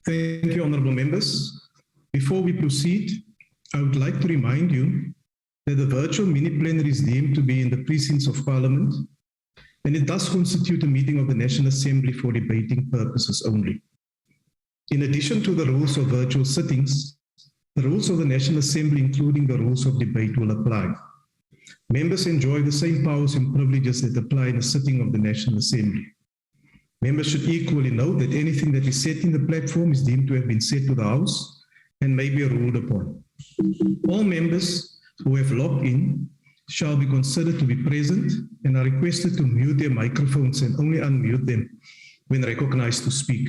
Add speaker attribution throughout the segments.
Speaker 1: Thank you, honourable members. Before we proceed, I would like to remind you that the virtual mini-plenary is deemed to be in the precincts of Parliament, and it does constitute a meeting of the National Assembly for debating purposes only. In addition to the rules of virtual sittings, the rules of the National Assembly, including the rules of debate, will apply. Members enjoy the same powers and privileges that apply in a sitting of the National Assembly. Members should equally note that anything that is said in the platform is deemed to have been said to the House and may be ruled upon. All members who have logged in shall be considered to be present and are requested to mute their microphones and only unmute them when recognized to speak.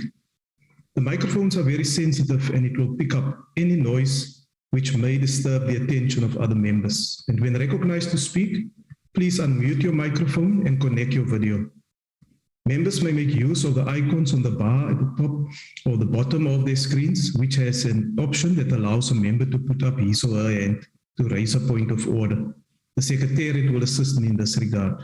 Speaker 1: The microphones are very sensitive and it will pick up any noise which may disturb the attention of other members. And when recognized to speak, please unmute your microphone and connect your video. Members may make use of the icons on the bar at the top or the bottom of their screens, which has an option that allows a member to put up his or her hand to raise a point of order. The Secretariat will assist me in this regard.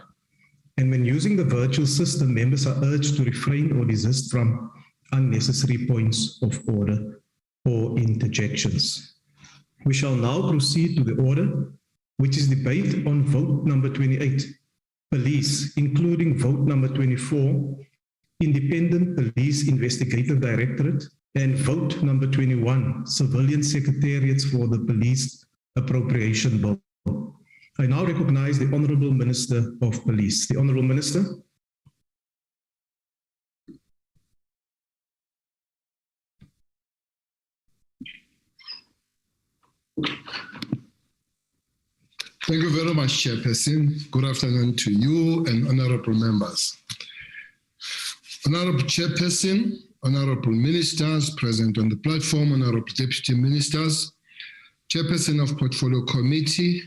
Speaker 1: And when using the virtual system, members are urged to refrain or desist from unnecessary points of order or interjections. We shall now proceed to the order, which is debate on vote number 28. Police, including vote number 24, Independent Police Investigative Directorate, and vote number 21, Civilian Secretariats for the Police Appropriation Bill. I now recognize the Honourable Minister of Police. The Honourable Minister.
Speaker 2: Thank you very much, Chairperson. Good afternoon to you and honorable members. Honorable Chairperson, honorable ministers present on the platform, honorable deputy ministers, Chairperson of Portfolio Committee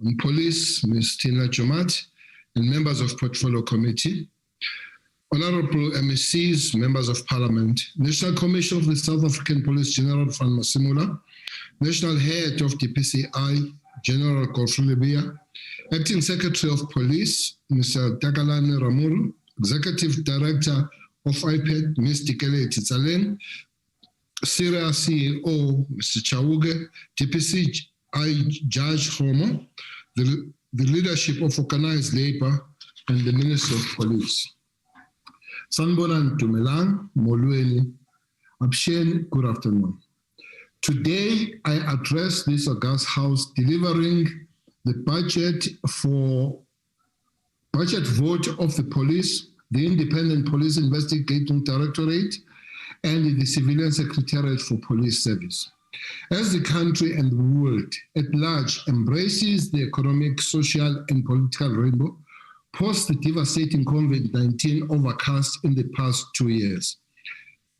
Speaker 2: on Police, Ms. Tina Jomat, and members of Portfolio Committee, honorable MSCs, members of Parliament, National Commissioner of the South African Police General Van Masimula, National Head of DPCI, General Godfrey Lebeya, Acting Secretary of Police, Mr. Takalane Ramuru, Executive Director of IPED, Ms. Dikele Titsalen, Syria CEO, Mr. Chauge, DPCI Judge Homo, the leadership of Organized Labor, and the Minister of Police. Sanbonan Tumelang, Molweni, Abshen, good afternoon. Today, I address this august House delivering the budget vote of the police, the Independent Police Investigating Directorate, and the Civilian Secretariat for Police Service. As the country and the world at large embraces the economic, social, and political rainbow, post the devastating COVID-19 overcast in the past 2 years,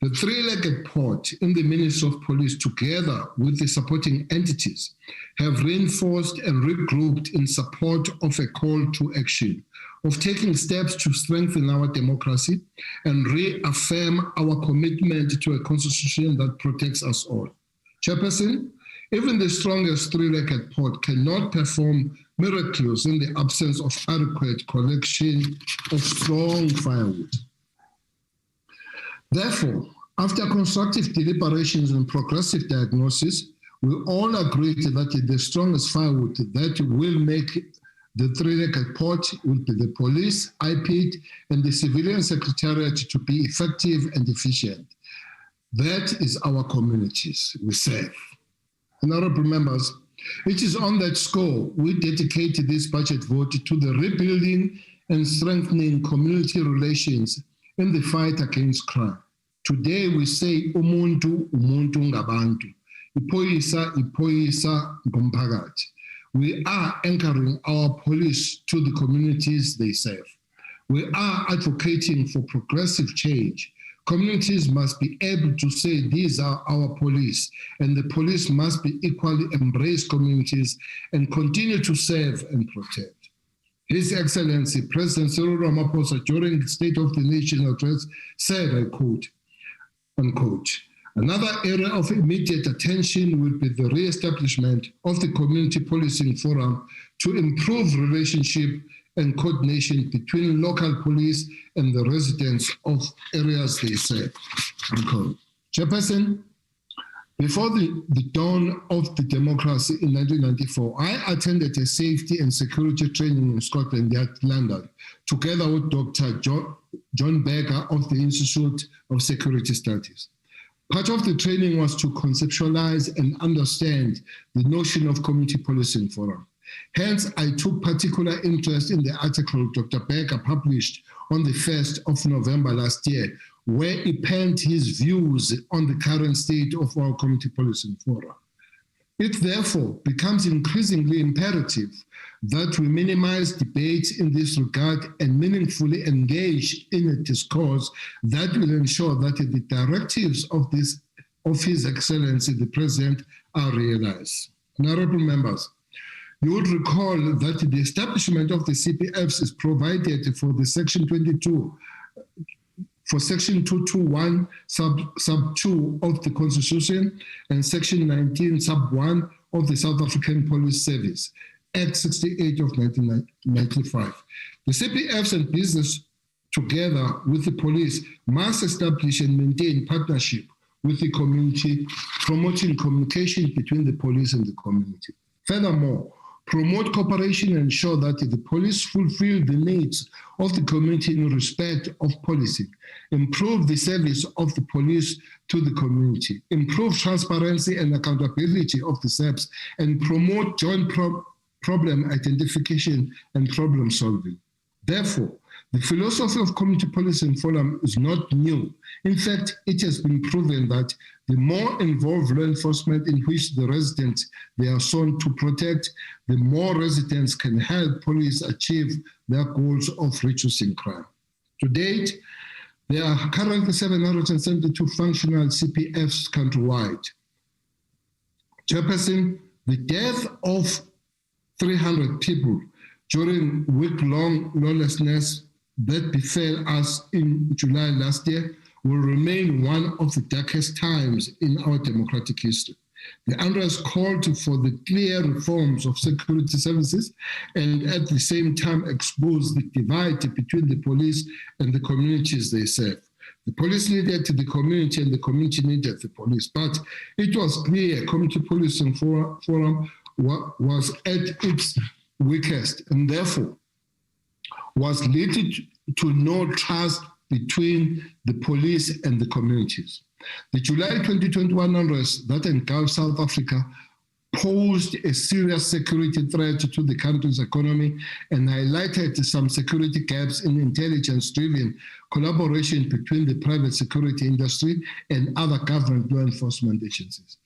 Speaker 2: the three-legged pot in the Ministry of Police, together with the supporting entities, have reinforced and regrouped in support of a call to action, of taking steps to strengthen our democracy and reaffirm our commitment to a constitution that protects us all. Chairperson, even the strongest three-legged pot cannot perform miracles in the absence of adequate collection of strong firewood. Therefore, after constructive deliberations and progressive diagnosis, we all agreed that the strongest firewood that will make the three-legged pot will be the police, IPED, and the Civilian Secretariat to be effective and efficient. That is our communities we serve. Honorable members, it is on that score we dedicate this budget vote to the rebuilding and strengthening community relations in the fight against crime. Today we say umuntu ngabantu, iphoyisa ngumphakathi. We are anchoring our police to the communities they serve. We are advocating for progressive change. Communities must be able to say these are our police, and the police must be equally embrace communities and continue to serve and protect. His Excellency President Cyril Ramaphosa, during the State of the Nation address, said, I quote, unquote, another area of immediate attention will be the re-establishment of the Community Policing Forum to improve relationship and coordination between local police and the residents of areas they serve. Unquote. Chairperson, before the dawn of the democracy in 1994, I attended a safety and security training in Scotland Yard, London, together with Dr. John Becker of the Institute of Security Studies. Part of the training was to conceptualize and understand the notion of community policing forum. Hence, I took particular interest in the article Dr. Becker published on the 1st of November last year, where he penned his views on the current state of our community policing forum. It therefore becomes increasingly imperative that we minimize debates in this regard and meaningfully engage in a discourse that will ensure that the directives of His Excellency the President are realized. Honorable members, you would recall that the establishment of the CPFs is provided for the Section 22, for Section 221, sub 2 of the Constitution, and Section 19, sub 1 of the South African Police Service, Act 68 of 1995. The CPFs and business, together with the police, must establish and maintain partnership with the community, promoting communication between the police and the community. Furthermore, promote cooperation and ensure that the police fulfill the needs of the community in respect of policy, improve the service of the police to the community, improve transparency and accountability of the SEPs, and promote joint problem identification and problem solving. Therefore, the philosophy of community policing forum is not new. In fact, it has been proven that the more involved law enforcement in which the residents they are sought to protect, the more residents can help police achieve their goals of reducing crime. To date, there are currently 772 functional CPFs countrywide. Chairperson, the death of 300 people during week-long lawlessness that befell us in July last year will remain one of the darkest times in our democratic history. The unrest called for the clear reforms of security services and at the same time expose the divide between the police and the communities they serve. The police needed the community and the community needed the police, but it was clear community policing forum was at its weakest and therefore was leading to no trust between the police and the communities. The July 2021 unrest that engulfed South Africa posed a serious security threat to the country's economy and highlighted some security gaps in intelligence-driven collaboration between the private security industry and other government law enforcement agencies.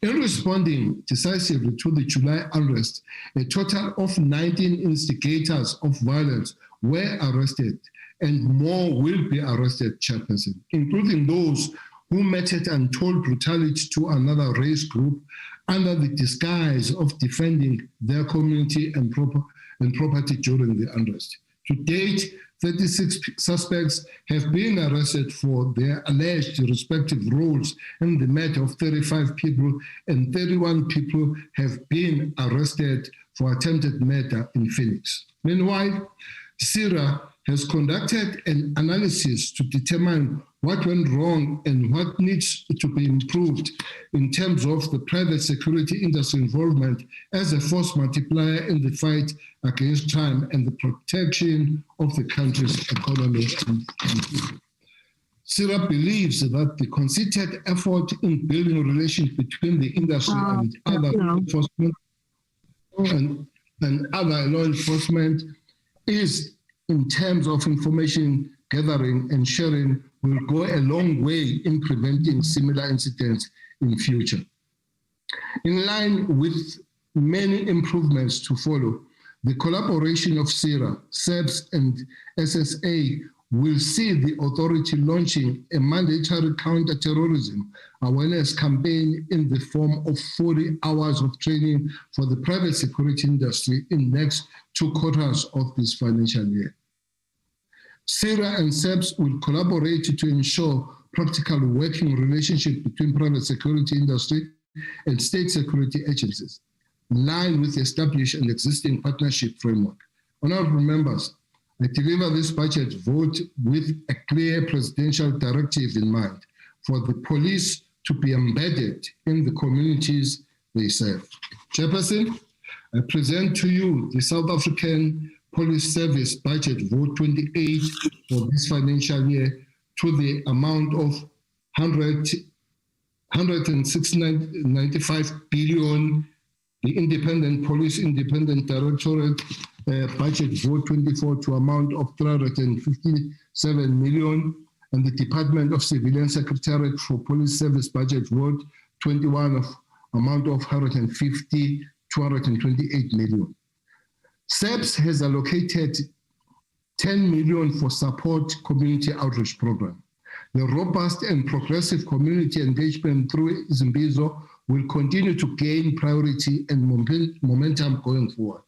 Speaker 2: In responding decisively to the July unrest, a total of 19 instigators of violence were arrested and more will be arrested, Chairperson, including those who meted untold brutality to another race group under the disguise of defending their community and property during the unrest. To date, 36 suspects have been arrested for their alleged respective roles in the murder of 35 people, and 31 people have been arrested for attempted murder in Phoenix. Meanwhile, SIRA has conducted an analysis to determine what went wrong and what needs to be improved in terms of the private security industry involvement as a force multiplier in the fight against crime and the protection of the country's economy and people. SIRA believes that the concerted effort in building relations between the industry and other law enforcement and other law enforcement is, in terms of information gathering and sharing, will go a long way in preventing similar incidents in future. In line with many improvements to follow, the collaboration of SIRA, SEPs, and SSA will see the authority launching a mandatory counter-terrorism awareness campaign in the form of 40 hours of training for the private security industry in the next 2 quarters of this financial year. SIRA and SEPs will collaborate to ensure practical working relationship between private security industry and state security agencies, in line with the established and existing partnership framework. Honorable members, I deliver this budget vote with a clear presidential directive in mind. for the police to be embedded in the communities they serve. Chairperson, I present to you the South African Police Service Budget Vote 28 for this financial year to the amount of 106.95 billion. The Independent Police Independent Directorate Budget Vote 24 to amount of 357 million, and the Department of Civilian Secretariat for Police Service Budget Vote 21 of amount of 228 million. SAPS has allocated 10 million for support community outreach program. The robust and progressive community engagement through Zimbizo will continue to gain priority and momentum going forward.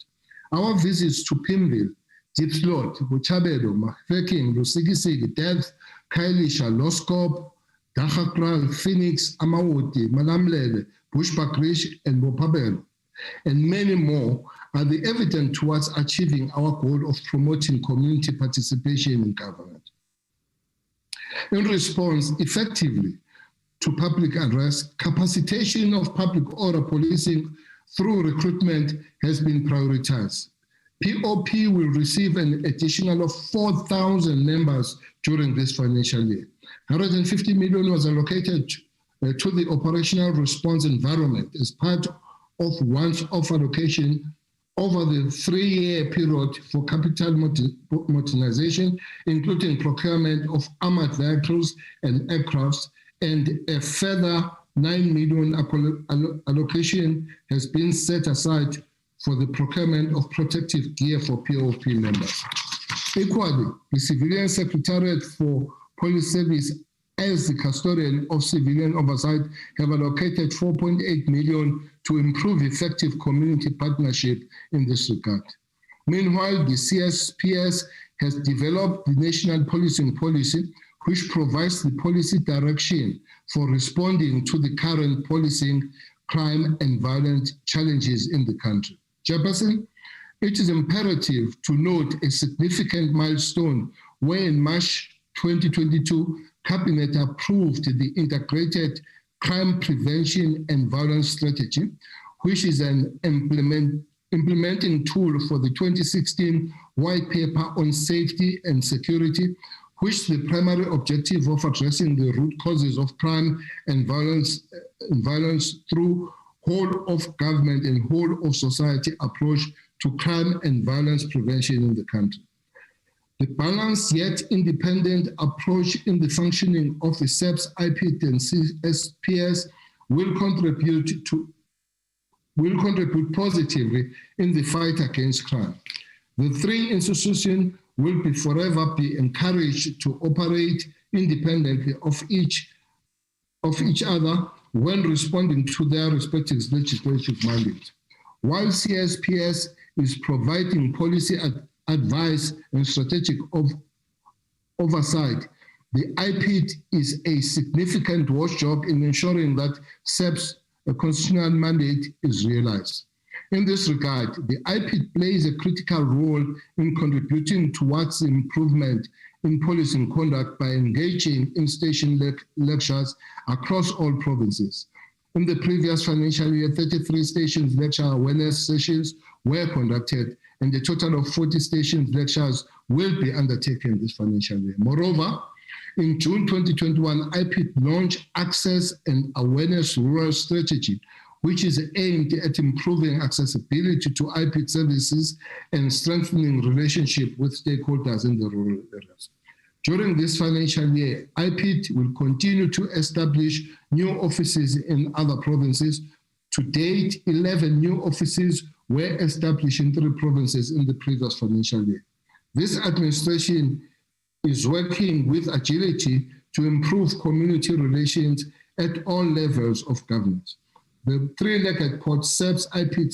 Speaker 2: Our visits to Pimville, Diepsloot, Botshabelo, Mahveking, Lusikisiki, Delft, Khayelitsha, Loskop, Dagakral, Phoenix, Amaoti, Malamlele, Bushbuckridge, and Bophabelo, and many more are the evidence towards achieving our goal of promoting community participation in government. In response effectively to public unrest, capacitation of public order policing through recruitment has been prioritized. POP will receive an additional of 4,000 members during this financial year. 150 million was allocated to the operational response environment as part of once-off allocation over the 3-year period for capital modernization, including procurement of armored vehicles and aircrafts, and a further 9 million allocation has been set aside for the procurement of protective gear for POP members. Equally, the Civilian Secretariat for Police Service, as the custodian of civilian oversight, have allocated 4.8 million to improve effective community partnership in this regard. Meanwhile, the CSPS has developed the National Policing Policy, which provides the policy direction for responding to the current policing, crime, and violence challenges in the country. Chairperson, it is imperative to note a significant milestone where in March 2022, Cabinet approved the Integrated Crime Prevention and Violence Strategy, which is an implementing tool for the 2016 White Paper on Safety and Security, which the primary objective of addressing the root causes of crime and violence through whole of government and whole of society approach to crime and violence prevention in the country. The balanced yet independent approach in the functioning of the SAPS, IPIT, and CSPS will contribute positively in the fight against crime. The three institutions will forever be encouraged to operate independently of each other when responding to their respective legislative mandates. While CSPS is providing policy advice and strategic oversight, the IPIT is a significant watchdog in ensuring that SAPS constitutional mandate is realized. In this regard, the IPIT plays a critical role in contributing towards improvement in policing conduct by engaging in station lectures across all provinces. In the previous financial year, 33 stations lecture awareness sessions were conducted, and a total of 40 stations lectures will be undertaken this financial year. Moreover, in June 2021, IPIT launched Access and Awareness Rural Strategy, which is aimed at improving accessibility to IPIT services and strengthening relationship with stakeholders in the rural areas. During this financial year, IPIT will continue to establish new offices in other provinces. To date, 11 new offices were established in 3 provinces in the previous financial year. This administration is working with agility to improve community relations at all levels of government. The 3-legged port SAPS, IPIT,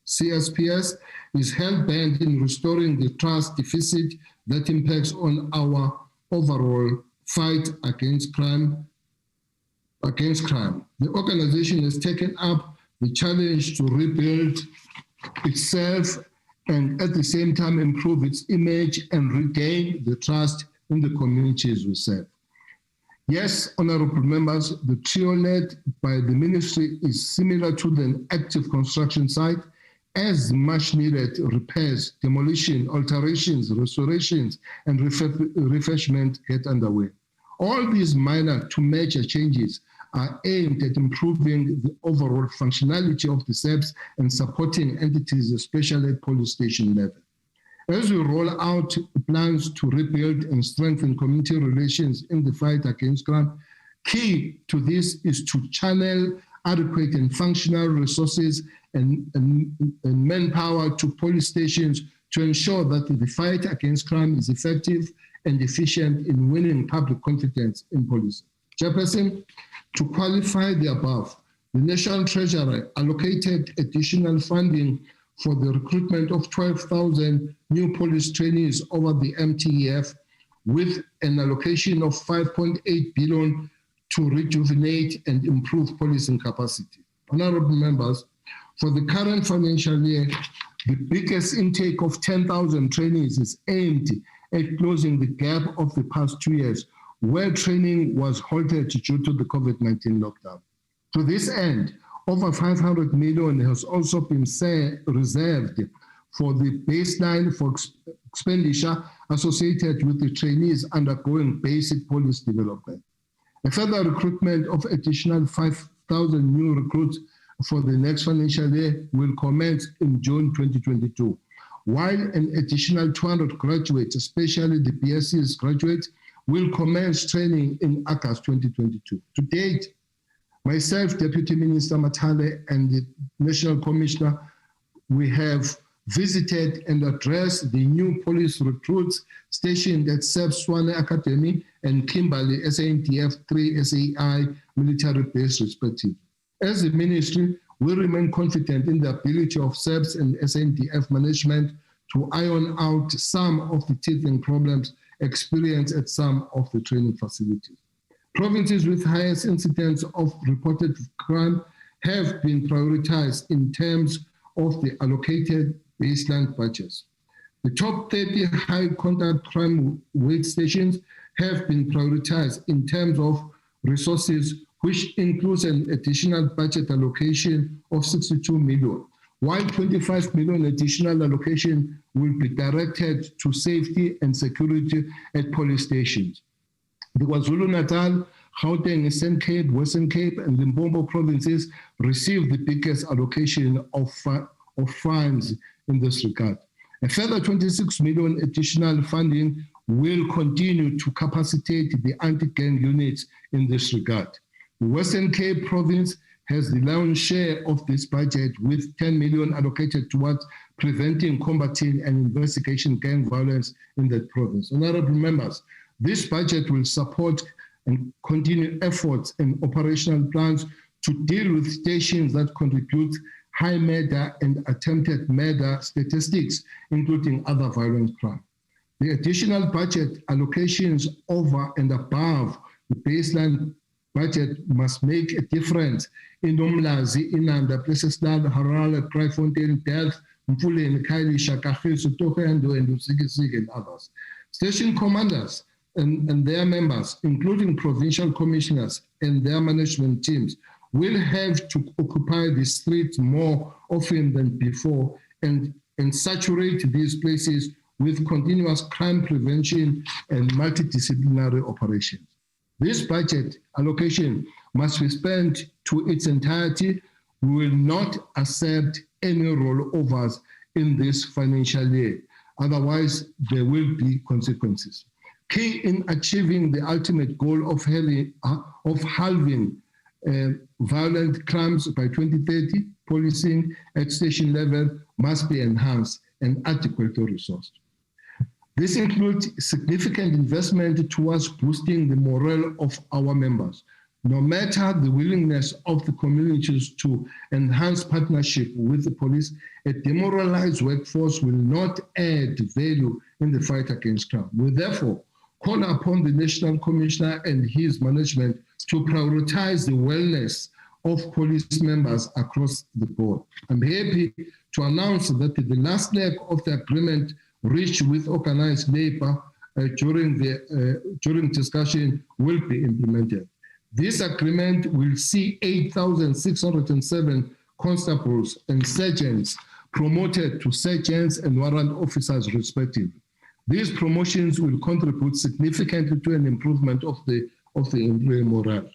Speaker 2: CSPS is hell-bent in restoring the trust deficit that impacts on our overall fight against crime. The organization has taken up the challenge to rebuild itself and at the same time improve its image and regain the trust in the communities we serve. Yes, honorable members, the trio led by the ministry is similar to the active construction site as much needed repairs, demolition, alterations, restorations, and refreshment get underway. All these minor to major changes are aimed at improving the overall functionality of the SAPS and supporting entities, especially at police station level. As we roll out plans to rebuild and strengthen community relations in the fight against crime, key to this is to channel adequate and functional resources and manpower to police stations to ensure that the fight against crime is effective and efficient in winning public confidence in police. Chairperson, to qualify the above, the National Treasury allocated additional funding for the recruitment of 12,000 new police trainees over the MTEF with an allocation of 5.8 billion to rejuvenate and improve policing capacity. Honorable members, for the current financial year, the biggest intake of 10,000 trainees is aimed at closing the gap of the past 2 years, where training was halted due to the COVID-19 lockdown. To this end, over 500 million has also been reserved for the baseline for expenditure associated with the trainees undergoing basic police development. A further recruitment of additional 5,000 new recruits for the next financial year will commence in June 2022, while an additional 200 graduates, especially the BSC's graduates, will commence training in August 2022. To date, myself, Deputy Minister Matale, and the National Commissioner, we have visited and addressed the new police recruits stationed at SAPS Swane Academy and Kimberley SANDF 3 SAI military base respectively. As a ministry, we remain confident in the ability of SAPS and SANDF management to iron out some of the teething problems experienced at some of the training facilities. Provinces with highest incidence of reported crime have been prioritized in terms of the allocated baseline budgets. The top 30 high contact crime weight stations have been prioritized in terms of resources, which includes an additional budget allocation of 62 million, while 25 million additional allocation will be directed to safety and security at police stations. The KwaZulu-Natal, Gauteng, Eastern Cape, Western Cape, and Limpopo provinces received the biggest allocation of funds in this regard. A further 26 million additional funding will continue to capacitate the anti-gang units in this regard. The Western Cape province has the lion's share of this budget with 10 million allocated towards preventing, combating, and investigating gang violence in that province. Honorable members, this budget will support and continue efforts and operational plans to deal with stations that contribute high murder and attempted murder statistics, including other violent crime. The additional budget allocations over and above the baseline budget must make a difference in Umlazi, Inanda, Plesesdal, Harare, Kraaifontein, Delft, Mfuleni, Khayelitsha, Kagiso, Thohoyandou, and Usikisiki, and others. Station commanders and their members, including provincial commissioners and their management teams, will have to occupy the streets more often than before and saturate these places with continuous crime prevention and multidisciplinary operations. This budget allocation must be spent to its entirety. We will not accept any rollovers in this financial year. Otherwise, there will be consequences. Key in achieving the ultimate goal of halving violent crimes by 2030, policing at station level must be enhanced and adequately resourced. This includes significant investment towards boosting the morale of our members. No matter the willingness of the communities to enhance partnership with the police, a demoralized workforce will not add value in the fight against crime. We therefore call upon the National Commissioner and his management to prioritize the wellness of police members across the board. I'm happy to announce that the last leg of the agreement reached with organized labor during discussion will be implemented. This agreement will see 8,607 constables and sergeants promoted to sergeants and warrant officers respectively. These promotions will contribute significantly to an improvement of the employee morale.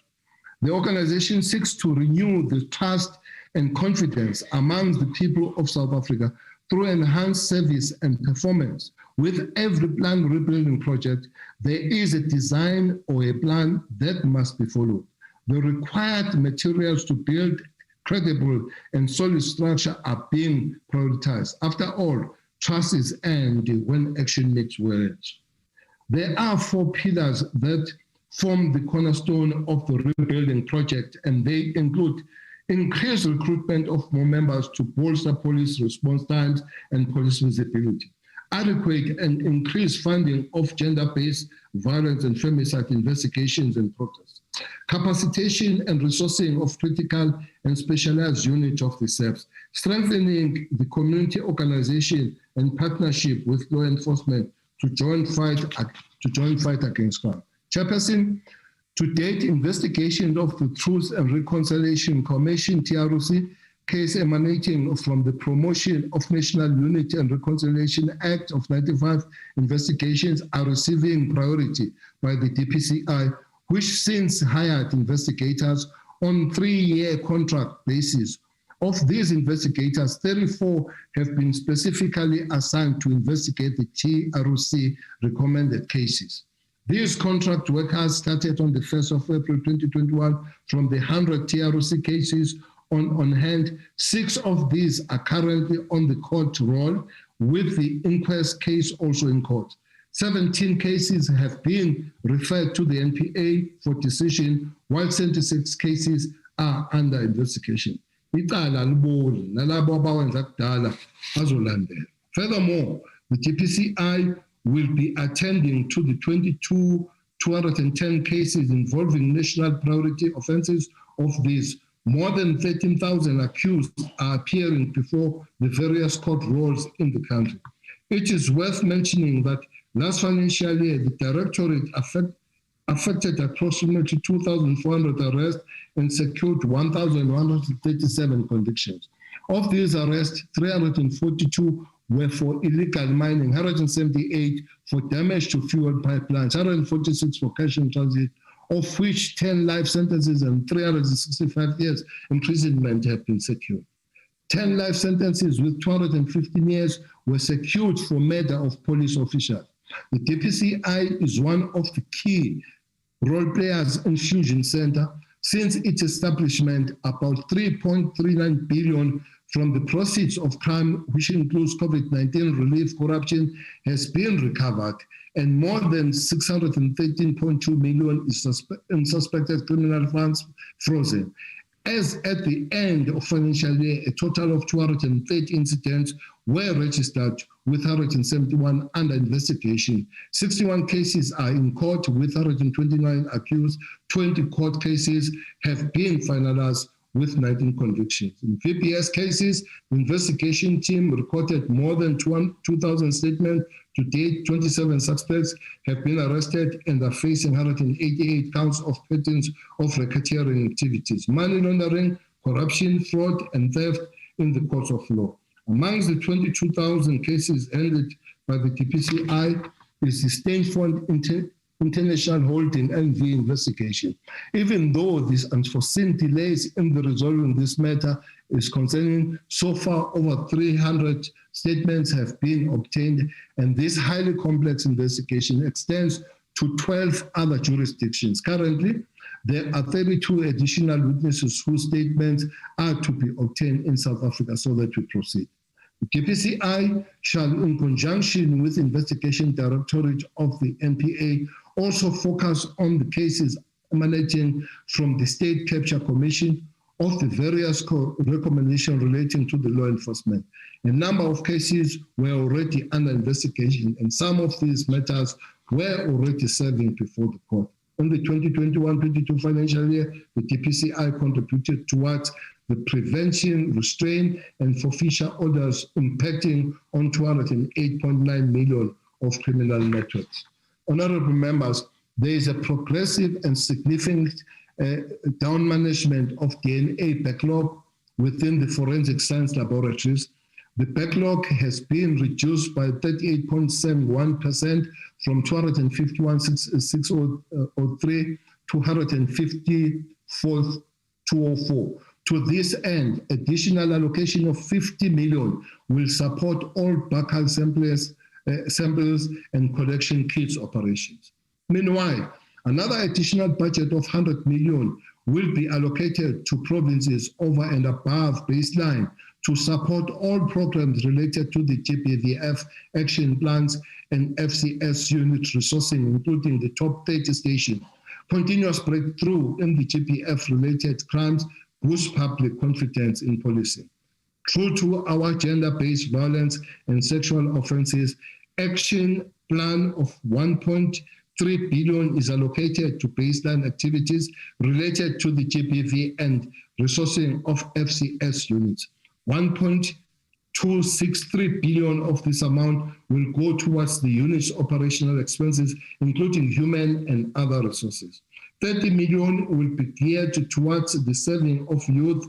Speaker 2: The organization seeks to renew the trust and confidence among the people of South Africa through enhanced service and performance. With every planned rebuilding project, there is a design or a plan that must be followed. The required materials to build credible and solid structure are being prioritized. After all, trust is earned when action meets words. There are 4 pillars that form the cornerstone of the rebuilding project, and they include increased recruitment of more members to bolster police response times and police visibility, adequate and increased funding of gender-based violence and femicide investigations and protests, capacitation and resourcing of critical and specialized units of the SAPS, strengthening the community organization and partnership with law enforcement to join fight against crime. Chairperson, to date, investigations of the Truth and Reconciliation Commission, TRC, case emanating from the Promotion of National Unity and Reconciliation Act of 95 investigations are receiving priority by the DPCI, which since hired investigators on 3-year contract basis. Of these investigators, 34 have been specifically assigned to investigate the TRC recommended cases. These contract workers started on the 1st of April 2021 from the 100 TRC cases on hand. 6 of these are currently on the court roll, with the inquest case also in court. 17 cases have been referred to the NPA for decision, while 76 cases are under investigation. Furthermore, the DPCI will be attending to the 210 cases involving national priority offenses. Of these, more than 13,000 accused are appearing before the various court rolls in the country. It is worth mentioning that last financial year, the Directorate affected approximately 2,400 arrests and secured 1,137 convictions. Of these arrests, 342 were for illegal mining, 178 for damage to fuel pipelines, 146 for cash in transit, of which 10 life sentences and 365 years imprisonment have been secured. 10 life sentences with 215 years were secured for murder of police officers. The DPCI is one of the key role players in Fusion Center. Since its establishment, about 3.39 billion from the proceeds of crime, which includes COVID-19 relief corruption, has been recovered, and more than 613.2 million is in suspected criminal funds frozen. As at the end of financial year, a total of 230 incidents were registered, with 171 under investigation. 61 cases are in court with 129 accused. 20 court cases have been finalized with 19 convictions. In VPS cases, the investigation team recorded more than 2,000 statements. To date, 27 suspects have been arrested and are facing 188 counts of patterns of racketeering activities, money laundering, corruption, fraud, and theft in the course of law. Amongst the 22,000 cases handled by the DPCI is the State Fund International Holding NV investigation. Even though these unforeseen delays in the resolving this matter is concerning, so far over 300 statements have been obtained, and this highly complex investigation extends to 12 other jurisdictions. Currently, there are 32 additional witnesses whose statements are to be obtained in South Africa so that we proceed. The DPCI shall, in conjunction with Investigation Directorate of the NPA, also focus on the cases emanating from the State Capture Commission of the various recommendations relating to the law enforcement. A number of cases were already under investigation, and some of these matters were already serving before the court. In the 2021-22 financial year, the DPCI contributed towards the prevention, restraint, and forfeiture orders impacting on 208.9 million of criminal networks. honorable members, there is a progressive and significant down management of DNA backlog within the forensic science laboratories. The backlog has been reduced by 38.71% from 251,603 to 154,204. To this end, additional allocation of 50 million will support all buccal samples and collection kits operations. Meanwhile, another additional budget of 100 million will be allocated to provinces over and above baseline to support all programs related to the GBVF action plans and FCS unit resourcing, including the top 30 stations. Continuous breakthrough in the GBF-related crimes boost public confidence in policing. True to our gender-based violence and sexual offenses, action plan of 1.3 billion is allocated to baseline activities related to the GBV and resourcing of FCS units. 1.263 billion of this amount will go towards the unit's operational expenses, including human and other resources. 30 million will be geared towards the serving of youth,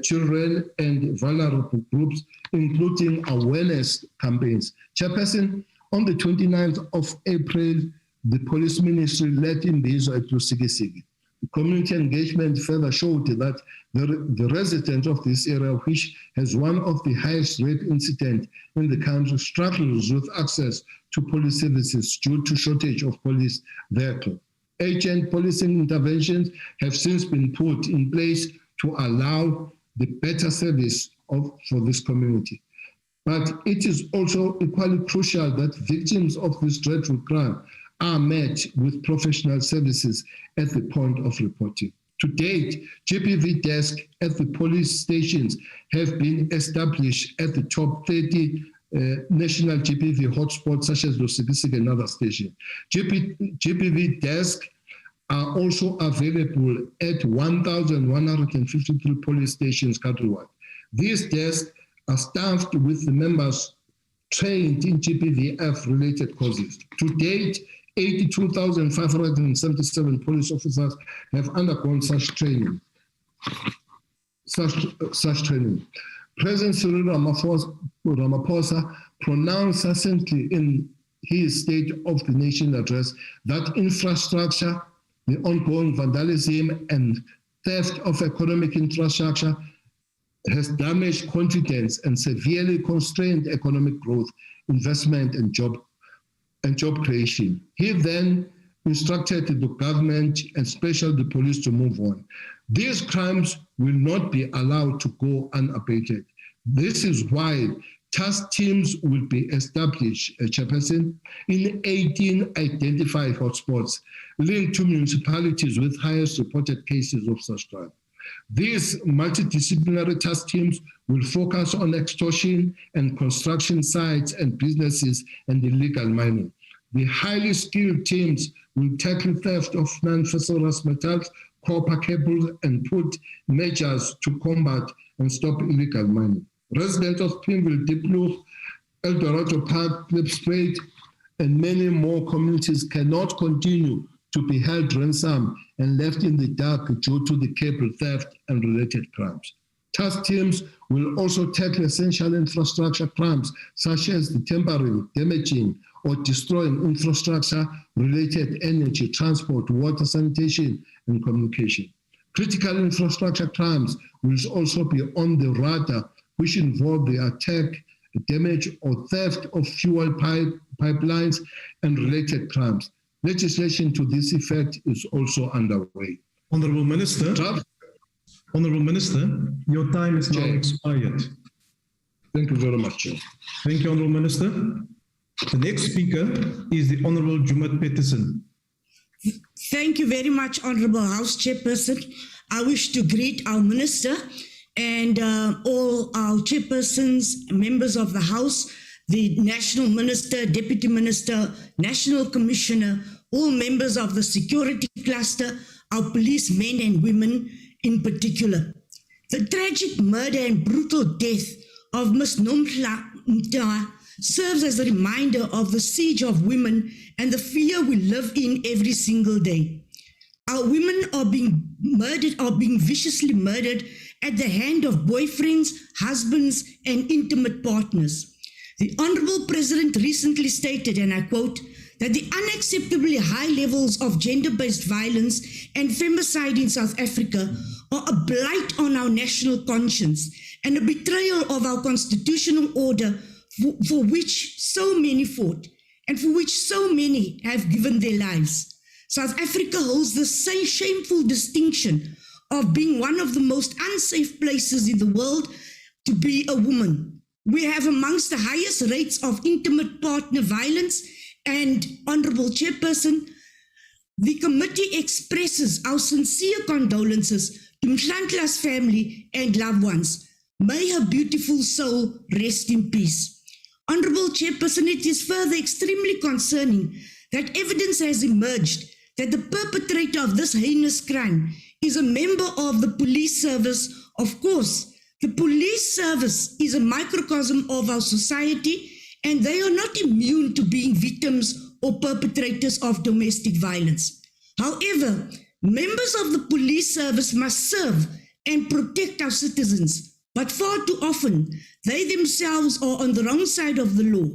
Speaker 2: children, and vulnerable groups, including awareness campaigns. Chairperson, on the 29th of April, the Police Ministry led in Imbizo at Lusikisiki. Community engagement further showed that the residents of this area, which has one of the highest rape incidents in the country, struggles with access to police services due to shortage of police vehicles. Urgent policing interventions have since been put in place to allow the better service for this community. But it is also equally crucial that victims of this dreadful crime are met with professional services at the point of reporting. To date, GBV desks at the police stations have been established at the top 30 national GBV hotspots such as Lusikisiki and other stations. GBV desks are also available at 1,153 police stations countrywide. These desks are staffed with the members trained in GBVF-related courses. To date, 82,577 police officers have undergone such training. President Cyril Ramaphosa pronounced recently in his State of the Nation address that infrastructure, the ongoing vandalism and theft of economic infrastructure has damaged confidence and severely constrained economic growth, investment, and job creation. He then instructed the government and especially the police to move on. These crimes will not be allowed to go unabated. This is why task teams will be established, Chairperson, in 18 identified hotspots linked to municipalities with highest reported cases of such crime. These multidisciplinary task teams will focus on extortion and construction sites and businesses and illegal mining. The highly skilled teams will tackle theft of non-ferrous metals, copper cables, and put measures to combat and stop illegal mining. Residents of Pimville, Diepkloof, El Dorado Park, Klipspruit, and many more communities cannot continue to be held ransom and left in the dark due to the cable theft and related crimes. Task teams will also tackle essential infrastructure crimes such as the tempering, damaging, or destroying infrastructure-related energy, transport, water, sanitation, and communication. Critical infrastructure crimes will also be on the radar, which involve the attack, damage, or theft of fuel pipelines and related crimes. Legislation to this effect is also underway.
Speaker 1: Honourable Minister, your time is now expired.
Speaker 2: Thank you very much, Chair.
Speaker 1: Thank you, Honourable Minister. The next speaker is the Honourable Jumat Peterson.
Speaker 3: Thank you very much, Honourable House Chairperson. I wish to greet our Minister and all our chairpersons, members of the House, the National Minister, Deputy Minister, National Commissioner, all members of the security cluster, our police men and women in particular. The tragic murder and brutal death of Ms. Nomhla Mta serves as a reminder of the siege of women and the fear we live in every single day. Our women are being murdered, are being viciously murdered at the hand of boyfriends, husbands, and intimate partners. The Honorable President recently stated, and I quote, that the unacceptably high levels of gender-based violence and femicide in South Africa are a blight on our national conscience and a betrayal of our constitutional order for which so many fought and for which so many have given their lives. South Africa holds the same shameful distinction of being one of the most unsafe places in the world to be a woman. We have amongst the highest rates of intimate partner violence, and Honorable Chairperson, the committee expresses our sincere condolences to Mhlanhla's family and loved ones. May her beautiful soul rest in peace. Honorable Chairperson, it is further extremely concerning that evidence has emerged that the perpetrator of this heinous crime is a member of the police service. Of course, the police service is a microcosm of our society, and they are not immune to being victims or perpetrators of domestic violence. However, members of the police service must serve and protect our citizens, but far too often, they themselves are on the wrong side of the law.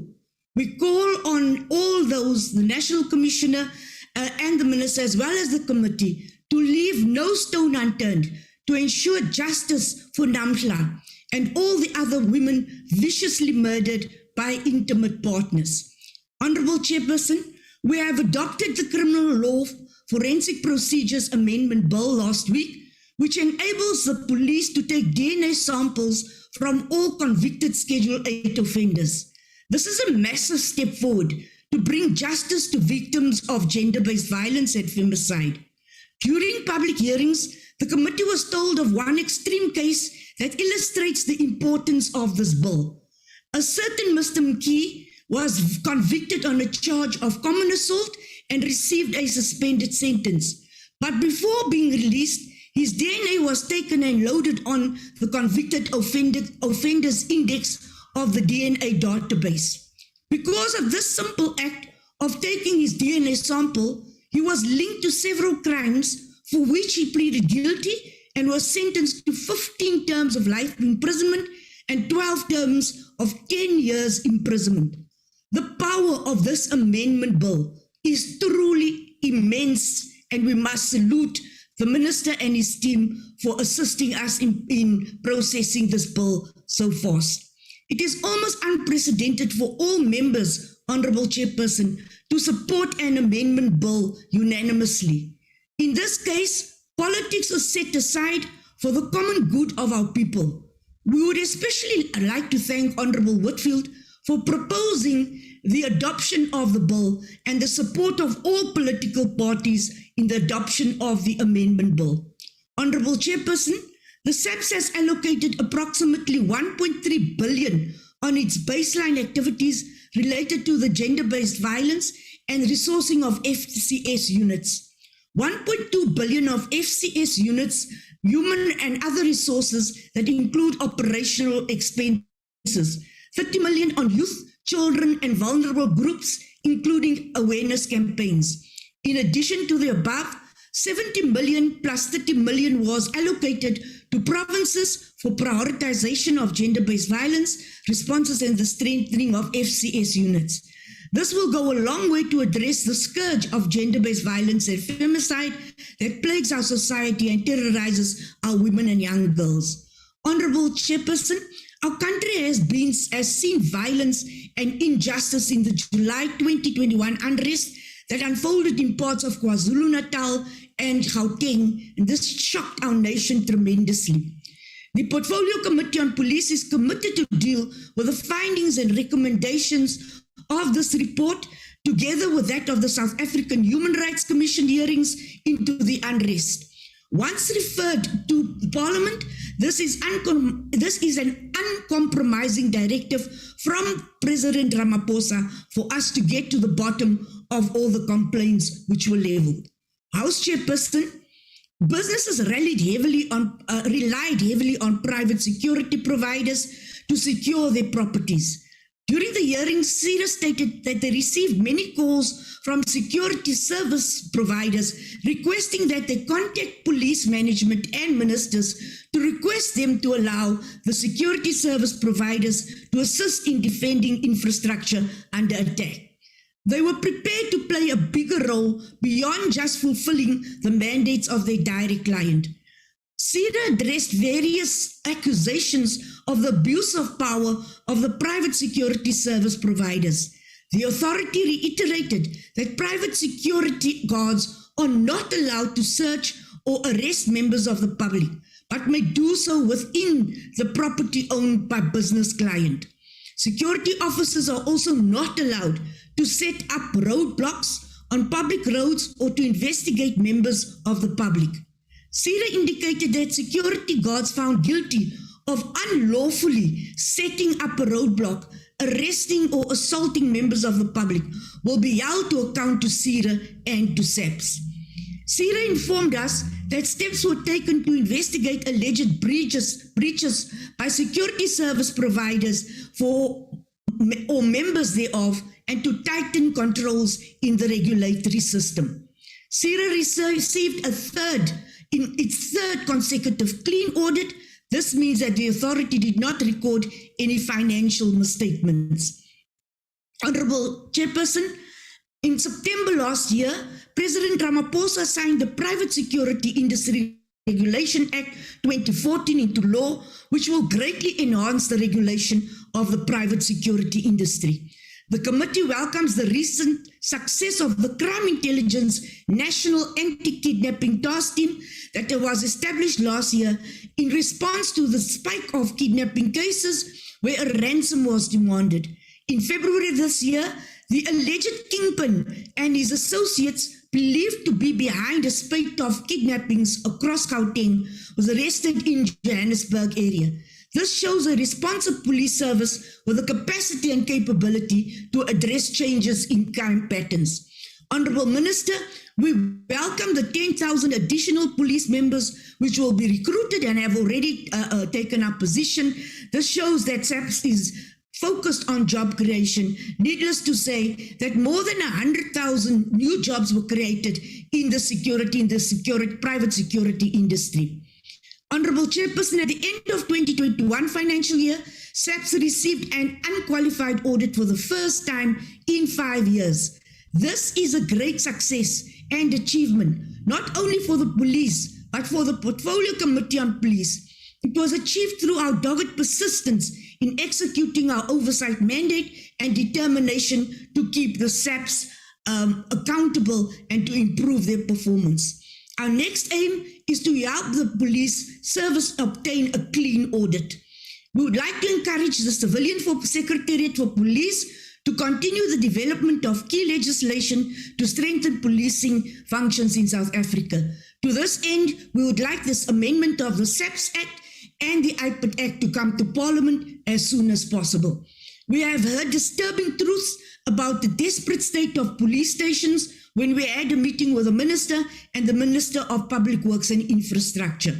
Speaker 3: We call on all those, the National Commissioner and the Minister, as well as the committee, to leave no stone unturned to ensure justice for Namhla and all the other women viciously murdered by intimate partners. Honorable Chairperson, we have adopted the Criminal Law Forensic Procedures Amendment Bill last week, which enables the police to take DNA samples from all convicted Schedule 8 offenders. This is a massive step forward to bring justice to victims of gender-based violence and femicide. During public hearings, the committee was told of one extreme case that illustrates the importance of this bill. A certain Mr. Mkee was convicted on a charge of common assault and received a suspended sentence. But before being released, his DNA was taken and loaded on the convicted offenders index of the DNA database. Because of this simple act of taking his DNA sample, he was linked to several crimes for which he pleaded guilty and was sentenced to 15 terms of life imprisonment and 12 terms of 10 years imprisonment. The power of this amendment bill is truly immense, and we must salute the Minister and his team for assisting us in processing this bill so fast. It is almost unprecedented for all members, Honorable Chairperson, to support an amendment bill unanimously. In this case, politics is set aside for the common good of our people. We would especially like to thank Honorable Whitfield for proposing the adoption of the bill and the support of all political parties in the adoption of the amendment bill. Honorable Chairperson, the SAPS has allocated approximately 1.3 billion on its baseline activities related to the gender-based violence and resourcing of FCS units. 1.2 billion of FCS units, human and other resources that include operational expenses, 30 million on youth, children and vulnerable groups, including awareness campaigns. In addition to the above, 70 million plus 30 million was allocated to provinces for prioritization of gender-based violence responses and the strengthening of FCS units. This will go a long way to address the scourge of gender-based violence and femicide that plagues our society and terrorizes our women and young girls. Honorable Chairperson, our country has seen violence and injustice in the July 2021 unrest that unfolded in parts of KwaZulu-Natal and Gauteng, and this shocked our nation tremendously. The Portfolio Committee on Police is committed to deal with the findings and recommendations of this report, together with that of the South African Human Rights Commission hearings into the unrest. Once referred to Parliament, this is an uncompromising directive from President Ramaphosa for us to get to the bottom of all the complaints which were leveled. House Chairperson, businesses relied heavily on private security providers to secure their properties. During the hearing, CEDA stated that they received many calls from security service providers requesting that they contact police management and ministers to request them to allow the security service providers to assist in defending infrastructure under attack. They were prepared to play a bigger role beyond just fulfilling the mandates of their direct client. CEDA addressed various accusations of the abuse of power of the private security service providers. The authority reiterated that private security guards are not allowed to search or arrest members of the public, but may do so within the property owned by business client. Security officers are also not allowed to set up roadblocks on public roads or to investigate members of the public. CEDA indicated that security guards found guilty of unlawfully setting up a roadblock, arresting or assaulting members of the public will be held to account to CEDA and to SAPS. CEDA informed us that steps were taken to investigate alleged breaches by security service providers or members thereof and to tighten controls in the regulatory system. CEDA received its third consecutive clean audit. This means that the authority did not record any financial misstatements. Honorable Chairperson, in September last year, President Ramaphosa signed the Private Security Industry Regulation Act 2014 into law, which will greatly enhance the regulation of the private security industry. The committee welcomes the recent success of the Crime Intelligence National Anti-Kidnapping Task Team that was established last year in response to the spike of kidnapping cases where a ransom was demanded. In February this year, the alleged kingpin and his associates, believed to be behind a spate of kidnappings across Gauteng, was arrested in Johannesburg area. This shows a responsive police service with the capacity and capability to address changes in crime patterns. Honorable Minister, we welcome the 10,000 additional police members which will be recruited and have already taken up position. This shows that SAPS is focused on job creation. Needless to say that more than 100,000 new jobs were created in the private security industry. Honorable Chairperson, at the end of 2021 financial year, SAPS received an unqualified audit for the first time in 5 years. This is a great success and achievement, not only for the police, but for the Portfolio Committee on Police. It was achieved through our dogged persistence in executing our oversight mandate and determination to keep the SAPS accountable and to improve their performance. Our next aim is to help the police service obtain a clean audit. We would like to encourage the Civilian Secretariat for Police to continue the development of key legislation to strengthen policing functions in South Africa. To this end, we would like this amendment of the SAPS Act and the IPID Act to come to Parliament as soon as possible. We have heard disturbing truths about the desperate state of police stations when we had a meeting with the Minister and the Minister of Public Works and Infrastructure.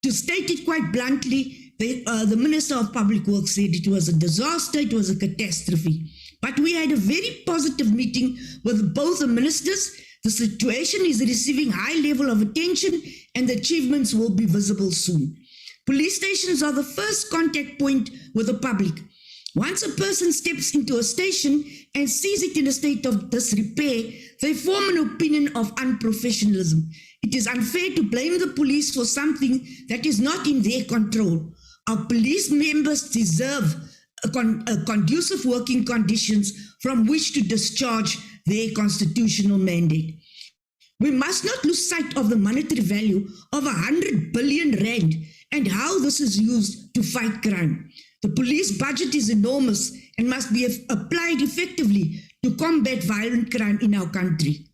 Speaker 3: To state it quite bluntly, the Minister of Public Works said it was a disaster, it was a catastrophe. But we had a very positive meeting with both the ministers. The situation is receiving high level of attention and the achievements will be visible soon. Police stations are the first contact point with the public. Once a person steps into a station and sees it in a state of disrepair, they form an opinion of unprofessionalism. It is unfair to blame the police for something that is not in their control. Our police members deserve conducive working conditions from which to discharge their constitutional mandate. We must not lose sight of the monetary value of 100 billion rand and how this is used to fight crime. The police budget is enormous and must be applied effectively to combat violent crime in our country.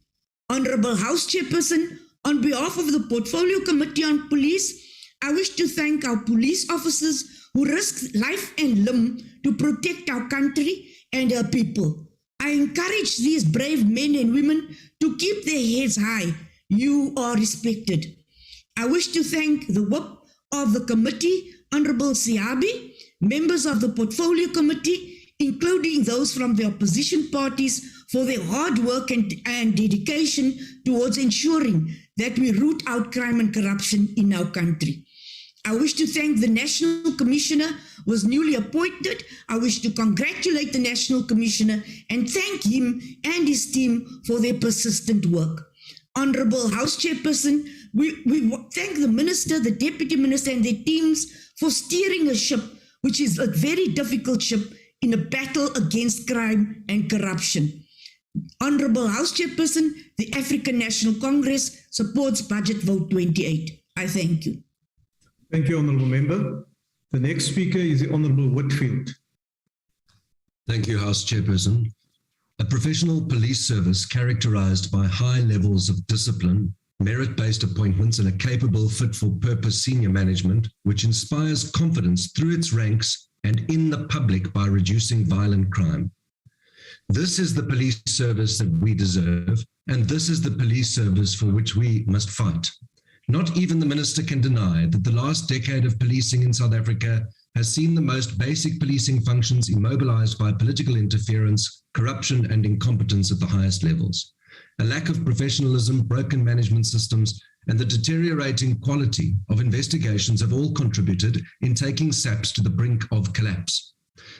Speaker 3: Honorable House Chairperson, on behalf of the Portfolio Committee on Police, I wish to thank our police officers who risked life and limb to protect our country and our people. I encourage these brave men and women to keep their heads high. You are respected. I wish to thank the whip of the committee, Honorable Siabi, members of the Portfolio Committee, including those from the opposition parties, for their hard work and dedication towards ensuring that we root out crime and corruption in our country. I wish to thank the National Commissioner who was newly appointed. I wish to congratulate the National Commissioner and thank him and his team for their persistent work. Honorable House Chairperson, we thank the Minister, the Deputy Minister and their teams for steering a ship, which is a very difficult ship, in a battle against crime and corruption. Honorable House Chairperson, the African National Congress supports Budget Vote 28. I thank you.
Speaker 1: Thank you, Honourable Member. The next speaker is the Honourable Whitfield.
Speaker 4: Thank you, House Chairperson. A professional police service characterized by high levels of discipline, merit-based appointments, and a capable, fit-for-purpose senior management, which inspires confidence through its ranks and in the public by reducing violent crime. This is the police service that we deserve, and this is the police service for which we must fight. Not even the Minister can deny that the last decade of policing in South Africa has seen the most basic policing functions immobilized by political interference, corruption, and incompetence at the highest levels. A lack of professionalism, broken management systems, and the deteriorating quality of investigations have all contributed in taking SAPS to the brink of collapse.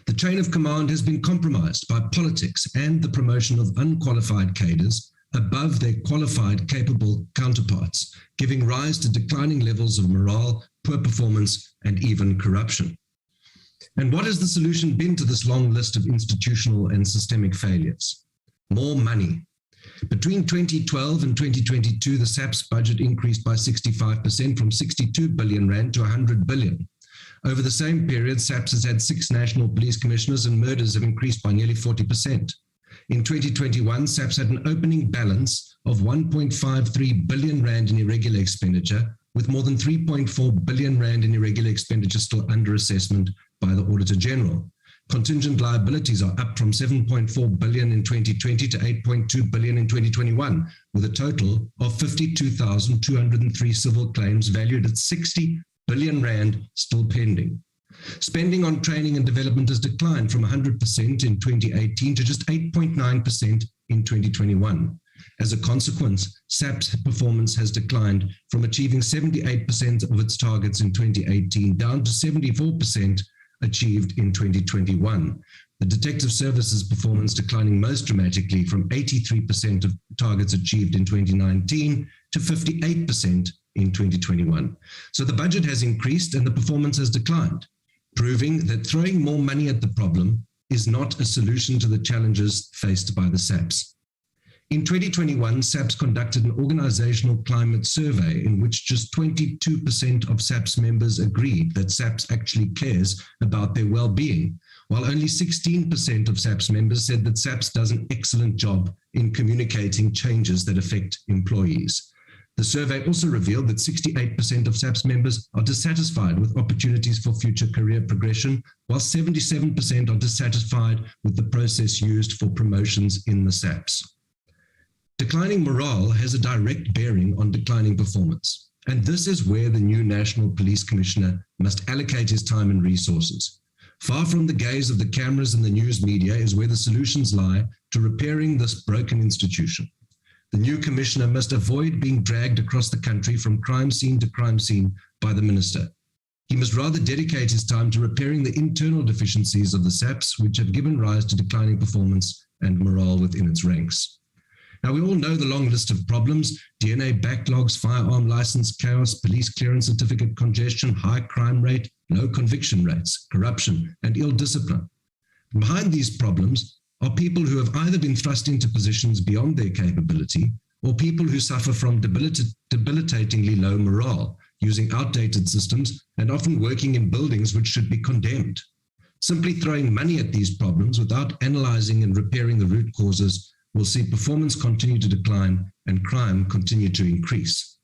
Speaker 4: The chain of command has been compromised by politics and the promotion of unqualified cadres above their qualified, capable counterparts, giving rise to declining levels of morale, poor performance, and even corruption. And what has the solution been to this long list of institutional and systemic failures? More money. Between 2012 and 2022, the SAPS budget increased by 65% from 62 billion rand to 100 billion. Over the same period, SAPS has had 6 national police commissioners and murders have increased by nearly 40%. In 2021, SAPS had an opening balance of 1.53 billion rand in irregular expenditure, with more than 3.4 billion rand in irregular expenditure still under assessment by the Auditor General. Contingent liabilities are up from 7.4 billion in 2020 to 8.2 billion in 2021, with a total of 52,203 civil claims valued at 60 billion rand still pending. Spending on training and development has declined from 100% in 2018 to just 8.9% in 2021. As a consequence, SAP's performance has declined from achieving 78% of its targets in 2018 down to 74% achieved in 2021. The Detective Services performance declining most dramatically from 83% of targets achieved in 2019 to 58% in 2021. So the budget has increased and the performance has declined, proving that throwing more money at the problem is not a solution to the challenges faced by the SAPs. In 2021, SAPS conducted an organizational climate survey in which just 22% of SAPS members agreed that SAPS actually cares about their well-being, while only 16% of SAPS members said that SAPS does an excellent job in communicating changes that affect employees. The survey also revealed that 68% of SAPS members are dissatisfied with opportunities for future career progression, while 77% are dissatisfied with the process used for promotions in the SAPS. Declining morale has a direct bearing on declining performance, and this is where the new National Police Commissioner must allocate his time and resources. Far from the gaze of the cameras and the news media is where the solutions lie to repairing this broken institution. The new Commissioner must avoid being dragged across the country from crime scene to crime scene by the Minister. He must rather dedicate his time to repairing the internal deficiencies of the SAPS, which have given rise to declining performance and morale within its ranks. Now, we all know the long list of problems: DNA backlogs, firearm license chaos, police clearance certificate congestion, high crime rate, low conviction rates, corruption, and ill discipline. Behind these problems are people who have either been thrust into positions beyond their capability or people who suffer from debilitatingly low morale, using outdated systems and often working in buildings which should be condemned. Simply throwing money at these problems without analyzing and repairing the root causes will see performance continue to decline and crime continue to increase.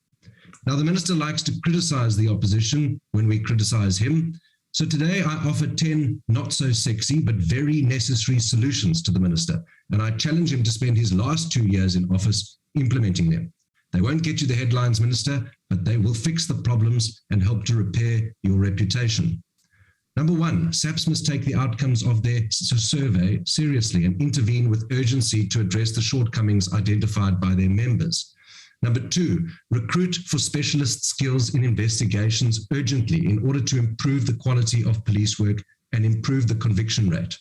Speaker 4: Now, the Minister likes to criticize the opposition when we criticize him. So today I offer 10 not so sexy but very necessary solutions to the Minister, and I challenge him to spend his last 2 years in office implementing them. They won't get you the headlines, Minister, but they will fix the problems and help to repair your reputation. Number one, SAPS must take the outcomes of their survey seriously and intervene with urgency to address the shortcomings identified by their members. Number two, recruit for specialist skills in investigations urgently in order to improve the quality of police work and improve the conviction rate.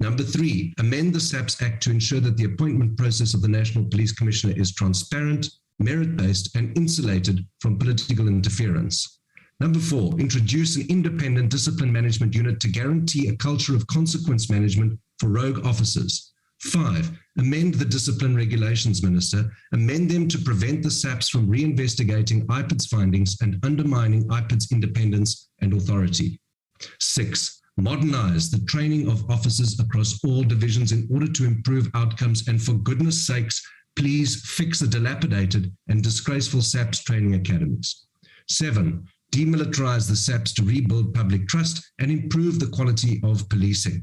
Speaker 4: Number three, amend the SAPS Act to ensure that the appointment process of the National Police Commissioner is transparent, merit-based, and insulated from political interference. Number four, introduce an independent discipline management unit to guarantee a culture of consequence management for rogue officers. 5, amend the discipline regulations, Minister. Amend them to prevent the SAPS from reinvestigating IPID's findings and undermining IPID's independence and authority. 6, modernize the training of officers across all divisions in order to improve outcomes, and for goodness sakes, please fix the dilapidated and disgraceful SAPS training academies. 7, demilitarize the SAPS to rebuild public trust and improve the quality of policing.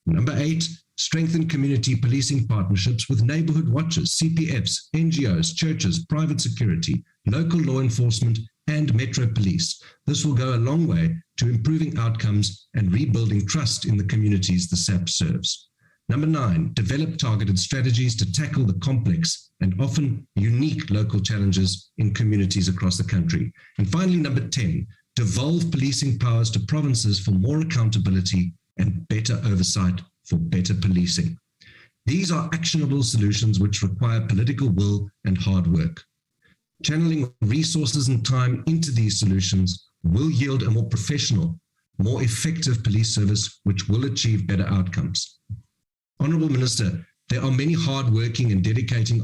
Speaker 4: Number 8, strengthen community policing partnerships with neighborhood watches, CPFs, NGOs, churches, private security, local law enforcement, and Metro Police. This will go a long way to improving outcomes and rebuilding trust in the communities the SAPS serves. Number 9, develop targeted strategies to tackle the complex and often unique local challenges in communities across the country. And finally, number 10, devolve policing powers to provinces for more accountability and better oversight for better policing. These are actionable solutions which require political will and hard work. Channeling resources and time into these solutions will yield a more professional, more effective police service which will achieve better outcomes. Honourable Minister, there are many hard-working and dedicated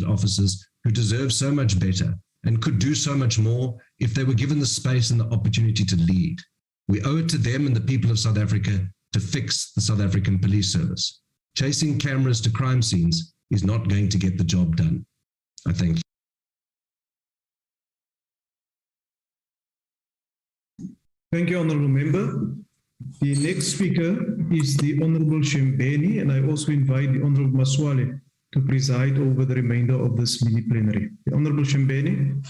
Speaker 4: officers who deserve so much better and could do so much more if they were given the space and the opportunity to lead. We owe it to them and the people of South Africa to fix the South African police service. Chasing cameras to crime scenes is not going to get the job done. I thank you.
Speaker 1: Thank you, Honourable Member. The next speaker is the Honourable Shembeni, and I also invite the Honourable Maswale to preside over the remainder of this mini plenary. The Honourable Shembeni.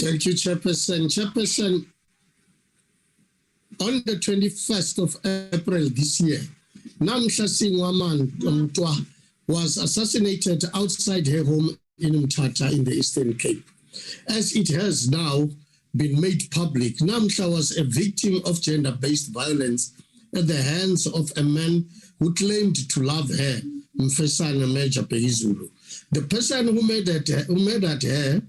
Speaker 5: Thank you, Chairperson. Chairperson, on the 21st of April this year, Namhla Singwaman Mtwa was assassinated outside her home in Mthatha in the Eastern Cape. As it has now been made public, Namhla was a victim of gender-based violence at the hands of a man who claimed to love her, Mfesana Major Pehizulu. The person who murdered her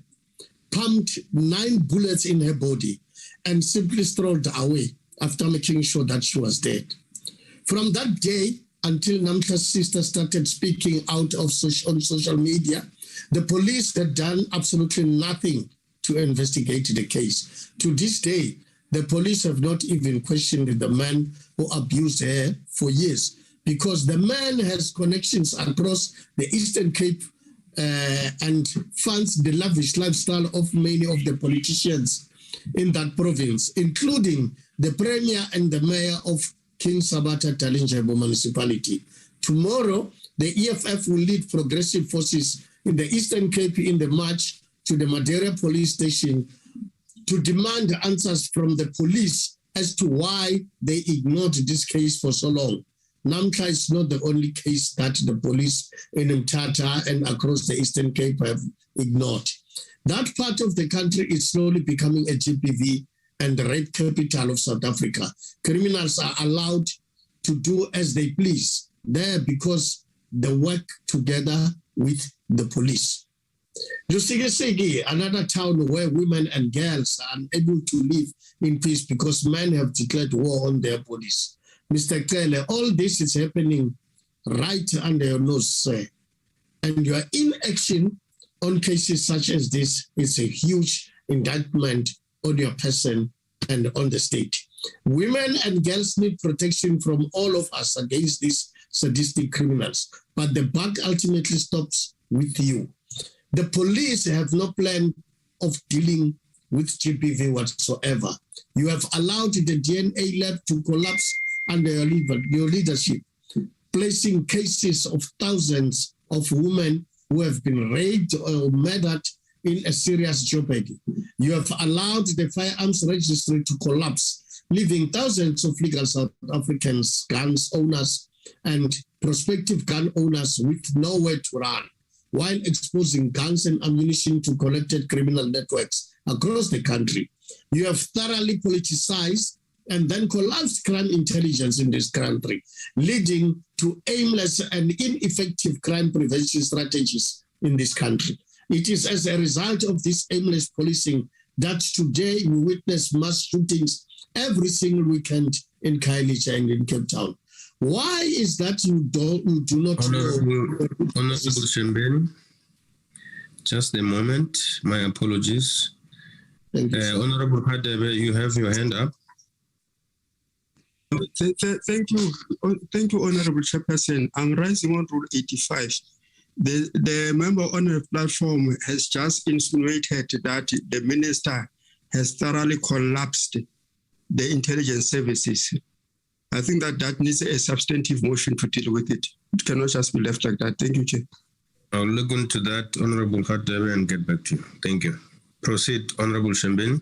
Speaker 5: pumped 9 bullets in her body and simply strolled away after making sure that she was dead. From that day until Namhla's sister started speaking out on social media, the police had done absolutely nothing to investigate the case. To this day, the police have not even questioned the man who abused her for years, because the man has connections across the Eastern Cape and funds the lavish lifestyle of many of the politicians in that province, including the Premier and the Mayor of King Sabata Talinjabo Municipality. Tomorrow, the EFF will lead progressive forces in the Eastern Cape in the march to the Madeira police station to demand answers from the police as to why they ignored this case for so long. Namhla is not the only case that the police in Mthatha and across the Eastern Cape have ignored. That part of the country is slowly becoming a GBV and the rape capital of South Africa. Criminals are allowed to do as they please there because they work together with the police. Lusikisiki, another town where women and girls are unable to live in peace because men have declared war on their bodies. Mr. Kele, all this is happening right under your nose, sir. And your inaction on cases such as this is a huge indictment on your person and on the state. Women and girls need protection from all of us against these sadistic criminals, but the buck ultimately stops with you. The police have no plan of dealing with GBV whatsoever. You have allowed the DNA lab to collapse under your leadership, placing cases of thousands of women who have been raped or murdered in a serious jeopardy. You have allowed the firearms registry to collapse, leaving thousands of legal South Africans, guns owners, and prospective gun owners with nowhere to run, while exposing guns and ammunition to connected criminal networks across the country. You have thoroughly politicized and then collapsed crime intelligence in this country, leading to aimless and ineffective crime prevention strategies in this country. It is as a result of this aimless policing that today we witness mass shootings every single weekend in Khayelitsha and in Cape Town. Why is that you do not know?
Speaker 6: Honorable Shembeni, just a moment. My apologies.
Speaker 5: Thank you,
Speaker 6: Honorable Hadebe, you have your hand up.
Speaker 7: Thank you, Honorable Chairperson. I'm rising on Rule 85. The member on the platform has just insinuated that the minister has thoroughly collapsed the intelligence services. I think that needs a substantive motion to deal with it. It cannot just be left like that. Thank you, Chair.
Speaker 6: I'll look into that, Honorable Hadebe, and get back to you. Thank you. Proceed, Honorable Shembeni.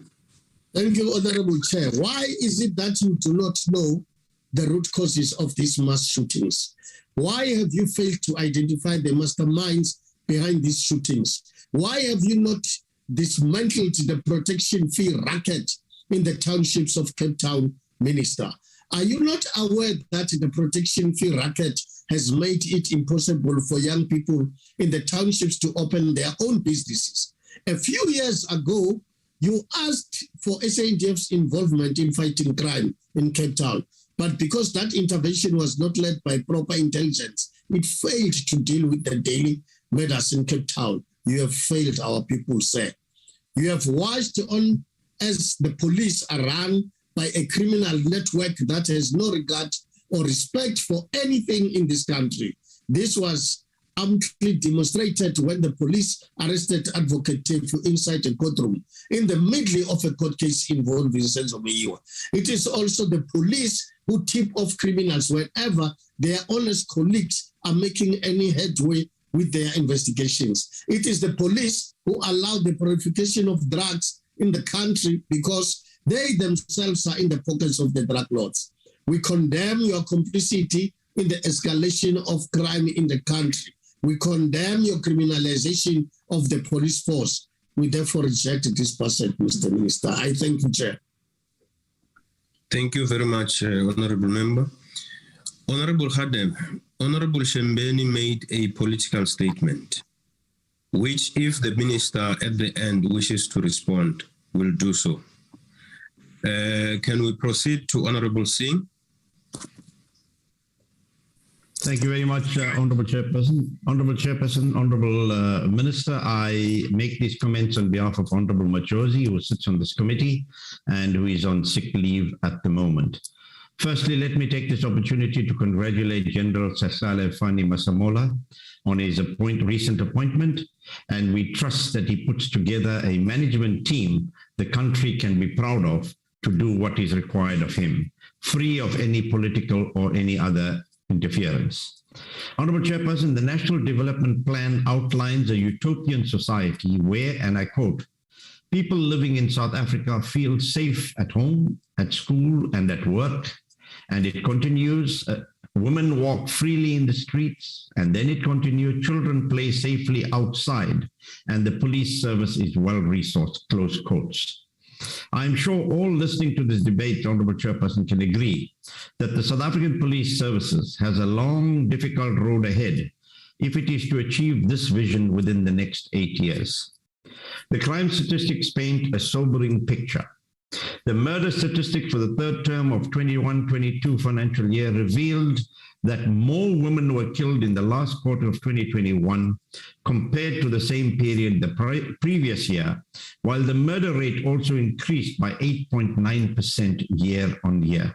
Speaker 5: Thank you, Honorable Chair. Why is it that you do not know the root causes of these mass shootings? Why have you failed to identify the masterminds behind these shootings? Why have you not dismantled the protection fee racket in the townships of Cape Town, Minister? Are you not aware that the protection fee racket has made it impossible for young people in the townships to open their own businesses? A few years ago, you asked for SANDF's involvement in fighting crime in Cape Town, but because that intervention was not led by proper intelligence, it failed to deal with the daily matters in Cape Town. You have failed our people, sir. You have watched on as the police are run by a criminal network that has no regard or respect for anything in this country. This was amply demonstrated when the police arrested Advocate Tefu inside a courtroom in the middle of a court case involving Senzo Meyiwa. It is also the police who tip off criminals whenever their honest colleagues are making any headway with their investigations. It is the police who allow the proliferation of drugs in the country because they themselves are in the pockets of the drug lords. We condemn your complicity in the escalation of crime in the country. We condemn your criminalization of the police force. We therefore reject this passage, Mr. Minister. I thank you, Chair.
Speaker 6: Thank you very much, Honorable Member. Honorable Hadebe, Honorable Shembeni made a political statement, which if the Minister at the end wishes to respond, will do so. Can we proceed to Honorable Singh?
Speaker 8: Thank you very much, Honorable Chairperson. Honorable Chairperson, Honorable Minister, I make these comments on behalf of Honorable Machozi, who sits on this committee and who is on sick leave at the moment. Firstly, let me take this opportunity to congratulate General Sasale Fani Masamola on his recent appointment, and we trust that he puts together a management team the country can be proud of to do what is required of him, free of any political or any other interference. Honorable Chairperson, the National Development Plan outlines a utopian society where, and I quote, people living in South Africa feel safe at home, at school, and at work. And it continues, women walk freely in the streets, and then it continues, children play safely outside, and the police service is well-resourced, close quotes. I'm sure all listening to this debate, Honorable Chairperson, can agree that the South African Police Services has a long, difficult road ahead if it is to achieve this vision within the next 8 years. The crime statistics paint a sobering picture. The murder statistics for the third term of 21-22 financial year revealed that more women were killed in the last quarter of 2021 compared to the same period the previous year, while the murder rate also increased by 8.9% year on year.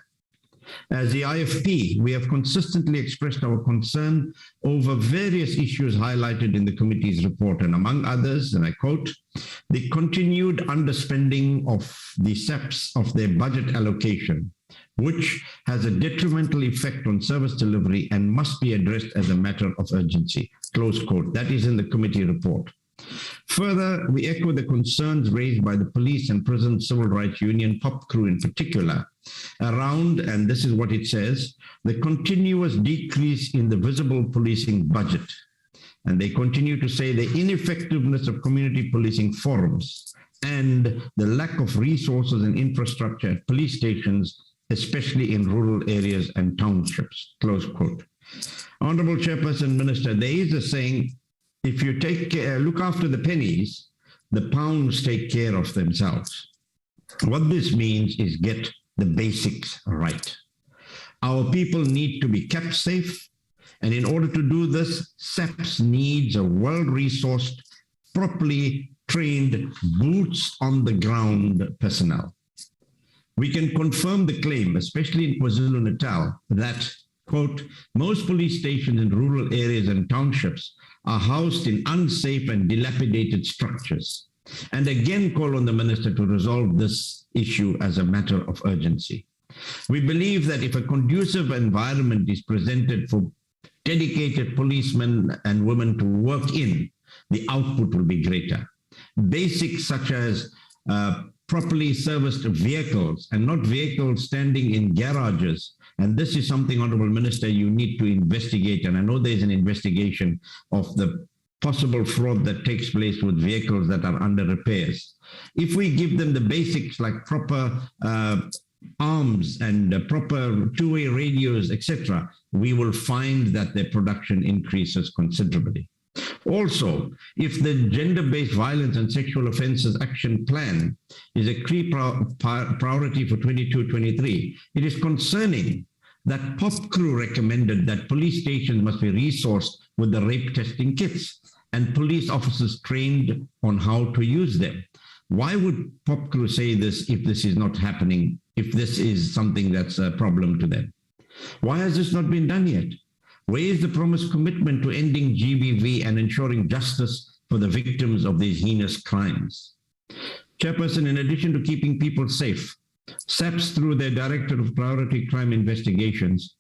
Speaker 8: As the IFP, we have consistently expressed our concern over various issues highlighted in the committee's report, and among others, and I quote, the continued underspending of the SEPs of their budget allocation, which has a detrimental effect on service delivery and must be addressed as a matter of urgency, close quote. That is in the committee report. Further, we echo the concerns raised by the Police and Prison Civil Rights Union, POPCRU in particular, around, and this is what it says, the continuous decrease in the visible policing budget. And they continue to say the ineffectiveness of community policing forums and the lack of resources and infrastructure at police stations, especially in rural areas and townships, close quote. Honorable Chairperson, Minister, there is a saying, if you look after the pennies, the pounds take care of themselves. What this means is get the basics right. Our people need to be kept safe, and in order to do this, SAPS needs a well-resourced, properly trained, boots on the ground personnel. We can confirm the claim, especially in KwaZulu-Natal, that, quote, most police stations in rural areas and townships are housed in unsafe and dilapidated structures, and again call on the Minister to resolve this issue as a matter of urgency. We believe that if a conducive environment is presented for dedicated policemen and women to work in, the output will be greater. Basics such as properly serviced vehicles and not vehicles standing in garages. And this is something, Honorable Minister, you need to investigate. And I know there's an investigation of the possible fraud that takes place with vehicles that are under repairs. If we give them the basics like proper arms and proper two-way radios, etc., we will find that their production increases considerably. Also, if the gender-based violence and sexual offences action plan is a key priority for 22-23, it is concerning that POPCRU recommended that police stations must be resourced with the rape testing kits and police officers trained on how to use them. Why would POPCRU say this if this is not happening, if this is something that's a problem to them? Why has this not been done yet? Where is the promised commitment to ending GBV and ensuring justice for the victims of these heinous crimes? Chairperson, in addition to keeping people safe, SAPS, through their Directorate of Priority Crime Investigations,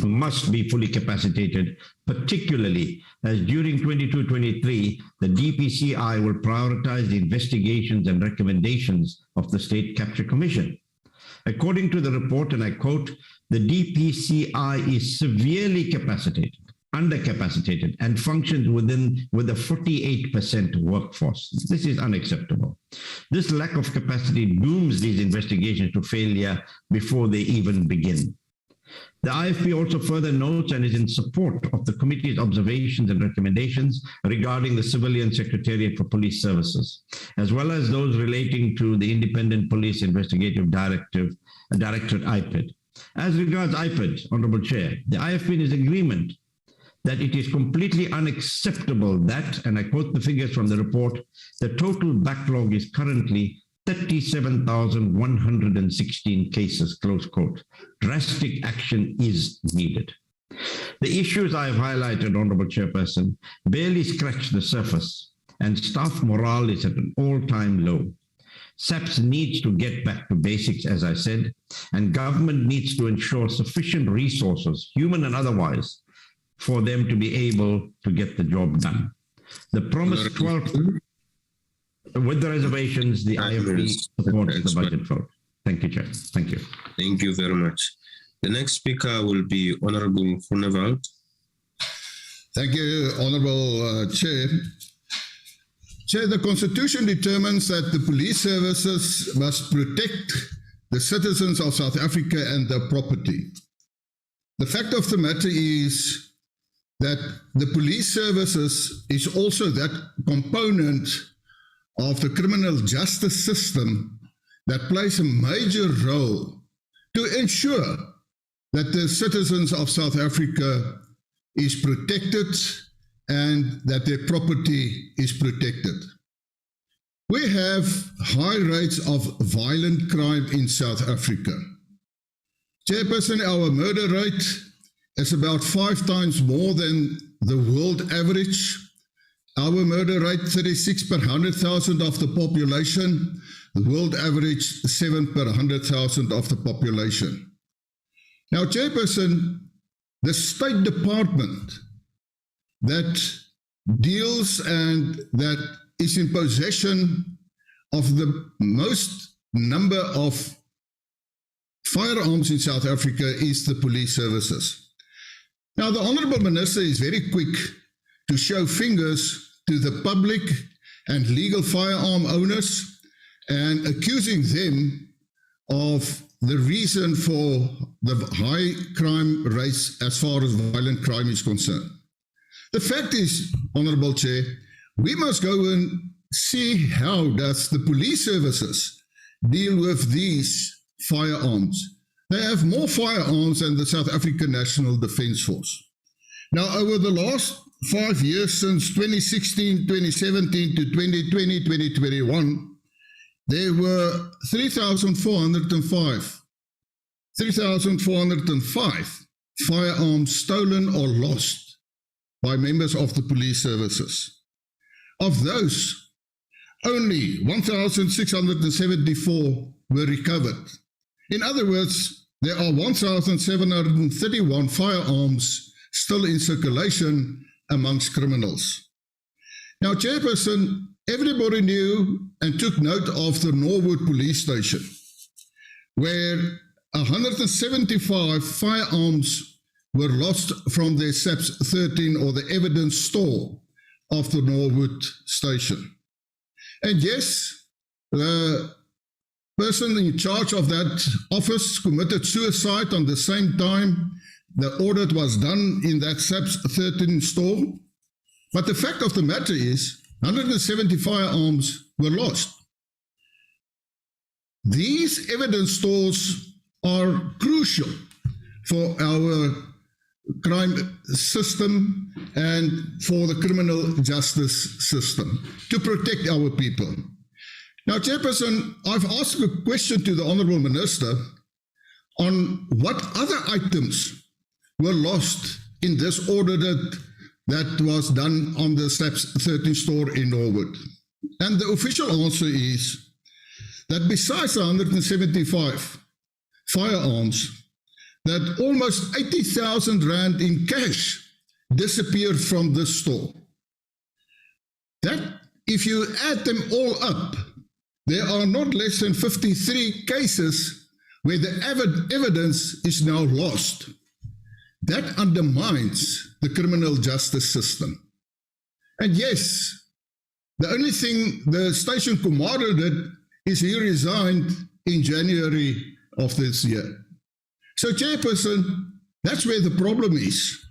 Speaker 8: must be fully capacitated, particularly as during 22-23, the DPCI will prioritize the investigations and recommendations of the State Capture Commission. According to the report, and I quote, the DPCI is severely undercapacitated, and functions with a 48% workforce. This is unacceptable. This lack of capacity dooms these investigations to failure before they even begin. The IFP also further notes and is in support of the committee's observations and recommendations regarding the Civilian Secretariat for Police Services, as well as those relating to the Independent Police Investigative Directorate, IPID. As regards IPID, Honorable Chair, the IFP is in agreement that it is completely unacceptable that, and I quote the figures from the report, the total backlog is currently 37,116 cases, close quote. Drastic action is needed. The issues I have highlighted, Honorable Chairperson, barely scratch the surface, and staff morale is at an all-time low. SAPS needs to get back to basics, as I said, and government needs to ensure sufficient resources, human and otherwise, for them to be able to get the job done. The promised 12... With the reservations, the IFP supports the budget vote. Thank you, Chair. Thank you.
Speaker 6: Thank you very much. The next speaker will be Honorable Groenewald.
Speaker 2: Thank you, Honorable Chair. Chair, the Constitution determines that the police services must protect the citizens of South Africa and their property. The fact of the matter is that the police services is also that component of the criminal justice system that plays a major role to ensure that the citizens of South Africa is protected and that their property is protected. We have high rates of violent crime in South Africa. Chairperson, our murder rate is about 5 times more than the world average. Our murder rate, 36 per 100,000 of the population. The world average, 7 per 100,000 of the population. Now, Chairperson, the State Department that deals and that is in possession of the most number of firearms in South Africa is the police services. Now, the Honourable Minister is very quick to show fingers to the public and legal firearm owners and accusing them of the reason for the high crime rates as far as violent crime is concerned. The fact is, Honourable Chair, we must go and see how does the police services deal with these firearms. They have more firearms than the South African National Defence Force. Now, over the last 5 years, since 2016, 2017 to 2020, 2021, there were 3,405 firearms stolen or lost by members of the police services. Of those, only 1,674 were recovered. In other words, there are 1,731 firearms still in circulation amongst criminals. Now, Chairperson, everybody knew and took note of the Norwood police station, where 175 firearms were lost from their SAPS 13 or the evidence store of the Norwood station. And yes, the person in charge of that office committed suicide on the same time the audit was done in that SAPS 13 store. But the fact of the matter is 170 firearms were lost. These evidence stores are crucial for our crime system and for the criminal justice system to protect our people. Now, Chairperson, I've asked a question to the Honourable Minister on what other items were lost in this audit that was done on the SAPS 13 store in Norwood. And the official answer is that besides the 175 firearms, that almost 80,000 rand in cash disappeared from this store. That, if you add them all up, there are not less than 53 cases where the evidence is now lost. That undermines the criminal justice system. And yes, the only thing the station commander did is he resigned in January of this year. So, Chairperson, that's where the problem is.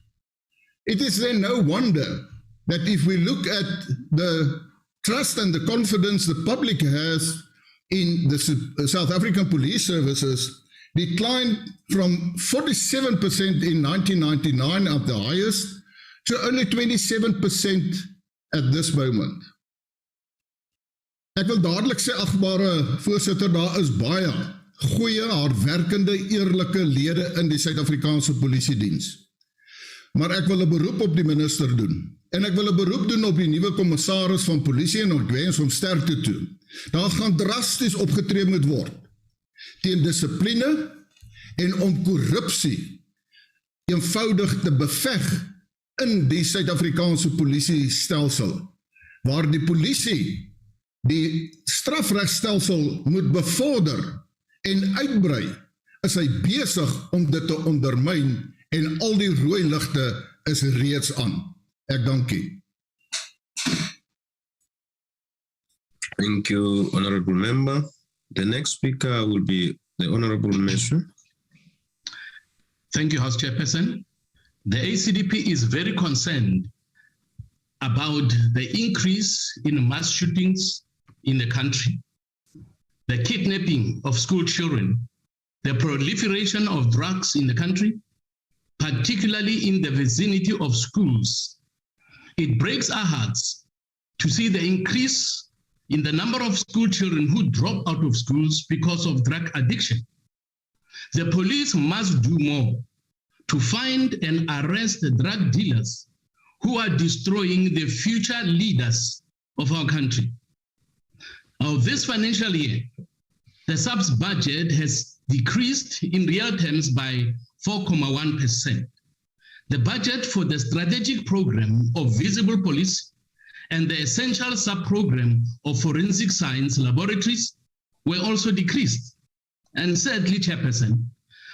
Speaker 2: It is then no wonder that if we look at the trust and the confidence the public has in the South African police services, declined from 47% in 1999 at the highest to only 27% at this moment. Ek wil dadelik sê, agbare voorsitter, daar is baie goeie, hardwerkende, eerlike lede in die Suid-Afrikaanse Polisiediens. Maar ek wil 'n beroep op die minister doen. En ek wil 'n beroep doen op die nuwe kommissaris van polisie en ek wens hom sterkte toe. Daar gaan drasties opgetree moet word teen dissipline en om korrupsie eenvoudig te beveg in die Suid-Afrikaanse polisiestelsel, waar die polisie die strafregstelsel moet bevorder en uitbrei, is hy besig om dit te ondermyn en al die rooi ligte is reeds aan. Ek dankie.
Speaker 6: Thank you, Honorable Member. The next speaker will be the Honorable Meshu.
Speaker 9: Thank you, House Chairperson. The ACDP is very concerned about the increase in mass shootings in the country, the kidnapping of school children, the proliferation of drugs in the country, particularly in the vicinity of schools. It breaks our hearts to see the increase in the number of school children who drop out of schools because of drug addiction. The police must do more to find and arrest the drug dealers who are destroying the future leaders of our country. Now, this financial year, the SAPS budget has decreased in real terms by 4.1%. the budget for the strategic program of visible police and the essential sub-program of forensic science laboratories were also decreased. And sadly, Chairperson,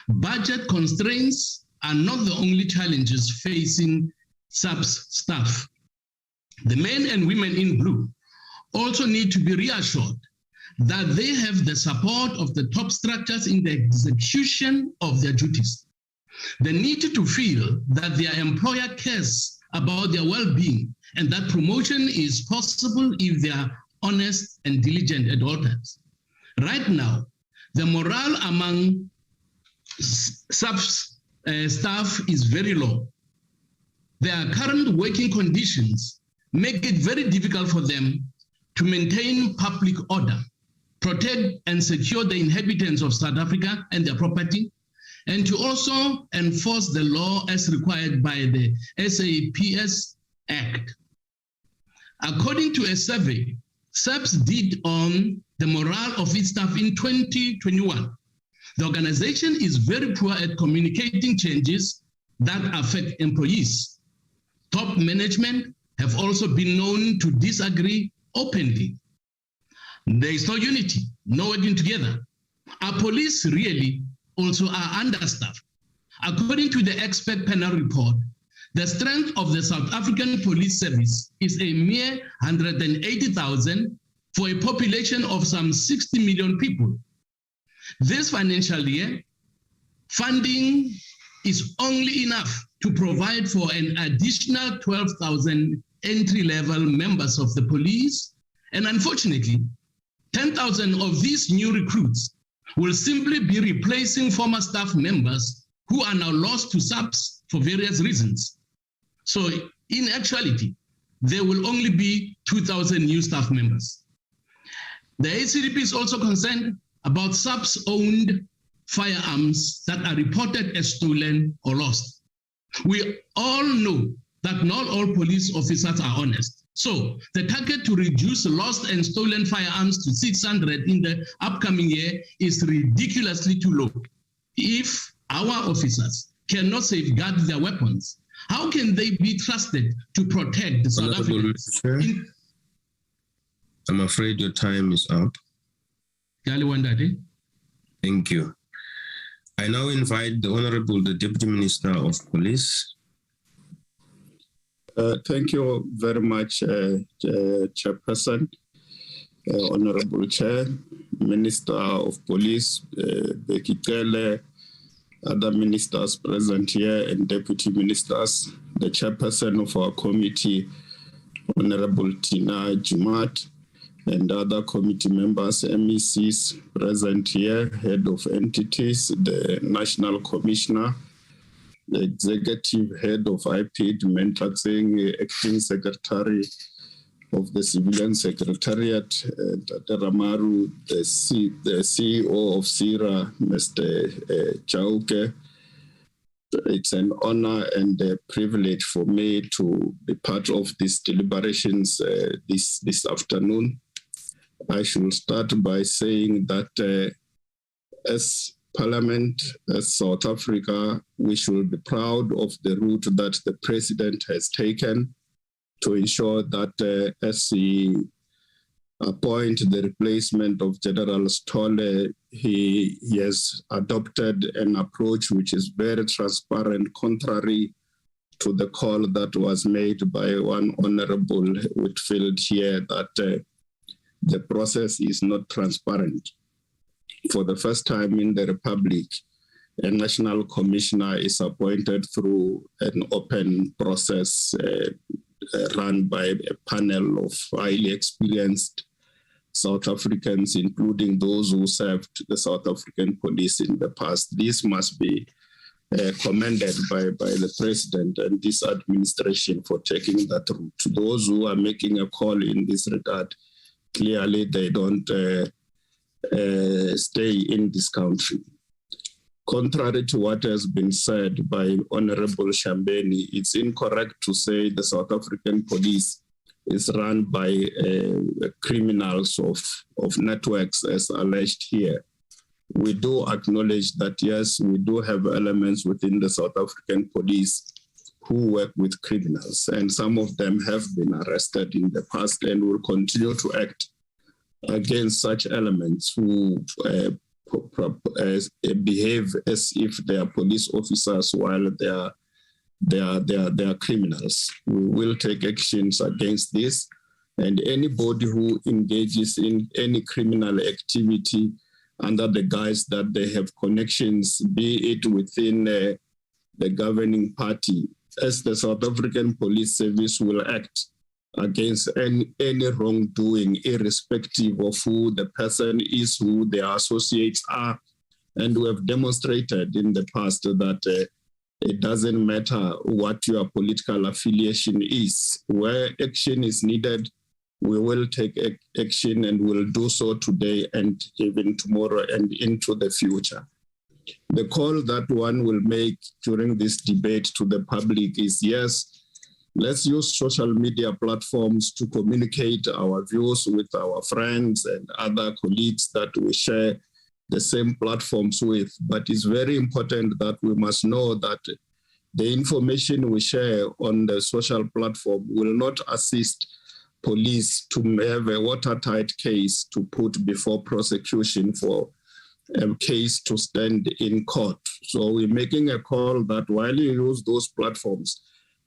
Speaker 9: budget constraints are not the only challenges facing SAPS staff. The men and women in blue also need to be reassured that they have the support of the top structures in the execution of their duties. They need to feel that their employer cares about their well-being and that promotion is possible if they are honest and diligent at all times. Right now, the morale among SAPS staff is very low. Their current working conditions make it very difficult for them to maintain public order, protect and secure the inhabitants of South Africa and their property, and to also enforce the law as required by the SAPS Act. According to a survey SAPS did on the morale of its staff in 2021, the organization is very poor at communicating changes that affect employees. Top management have also been known to disagree openly. There is no unity, no working together. Our police really also are understaffed. According to the expert panel report, the strength of the South African Police Service is a mere 180,000 for a population of some 60 million people. This financial year, funding is only enough to provide for an additional 12,000 entry-level members of the police, and unfortunately, 10,000 of these new recruits will simply be replacing former staff members who are now lost to SAPS for various reasons. So in actuality, there will only be 2,000 new staff members. The ACDP is also concerned about SAPS-owned firearms that are reported as stolen or lost. We all know that not all police officers are honest. So the target to reduce lost and stolen firearms to 600 in the upcoming year is ridiculously too low. If our officers cannot safeguard their weapons, how can they be trusted to protect the South Africans?
Speaker 6: I'm afraid your time is up. Thank you. I now invite the Honorable, the Deputy Minister of Police.
Speaker 10: Thank you very much, Chairperson, Honorable Chair, Minister of Police, Becky Tele, other ministers present here and deputy ministers, the Chairperson of our committee, Honorable Tina Jumat, and other committee members, MECs present here, head of entities, the National Commissioner, the Executive Head of IPID, Mentaxing, Acting Secretary of the Civilian Secretariat, Dr. Ramaru, the CEO of CIRA, Mr. Chauke. It's an honor and a privilege for me to be part of these deliberations this afternoon. I should start by saying that as Parliament, as South Africa, we should be proud of the route that the President has taken to ensure that as he appoints the replacement of General Stolle, he has adopted an approach which is very transparent, contrary to the call that was made by one Honorable Whitfield here that the process is not transparent. For the first time in the Republic, a national commissioner is appointed through an open process run by a panel of highly experienced South Africans, including those who served the South African police in the past. This must be commended by the President and this administration for taking that route. To those who are making a call in this regard, clearly they don't stay in this country. Contrary to what has been said by Honorable Shambeni, it's incorrect to say the South African police is run by criminals of networks as alleged here. We do acknowledge that, yes, we do have elements within the South African police who work with criminals, and some of them have been arrested in the past and will continue to act against such elements who behave as if they are police officers while they are criminals. We will take actions against this, and anybody who engages in any criminal activity under the guise that they have connections, be it within the governing party, as the South African Police Service will act against any wrongdoing, irrespective of who the person is, who their associates are. And we have demonstrated in the past that it doesn't matter what your political affiliation is. Where action is needed, we will take action, and will do so today and even tomorrow and into the future. The call that one will make during this debate to the public is, yes, let's use social media platforms to communicate our views with our friends and other colleagues that we share the same platforms with. But it's very important that we must know that the information we share on the social platform will not assist police to have a watertight case to put before prosecution for a case to stand in court. So we're making a call that while you use those platforms,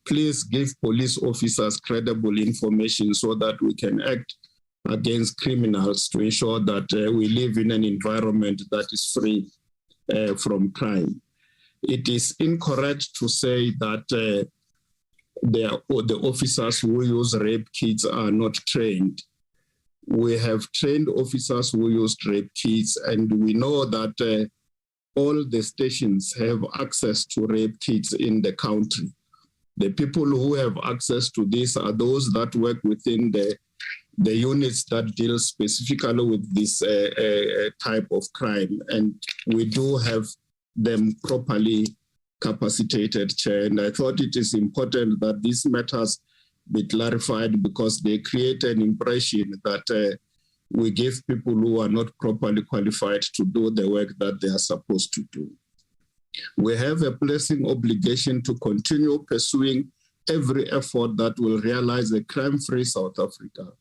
Speaker 10: please give police officers credible information so that we can act against criminals to ensure that we live in an environment that is free from crime. It is incorrect to say that the officers who use rape kits are not trained. We have trained officers who use rape kits, and we know that all the stations have access to rape kits in the country. The people who have access to this are those that work within the units that deal specifically with this type of crime, and we do have them properly capacitated, Chair. And I thought it is important that these matters be clarified, because they create an impression that we give people who are not properly qualified to do the work that they are supposed to do. We have a pressing obligation to continue pursuing every effort that will realize a crime-free South Africa,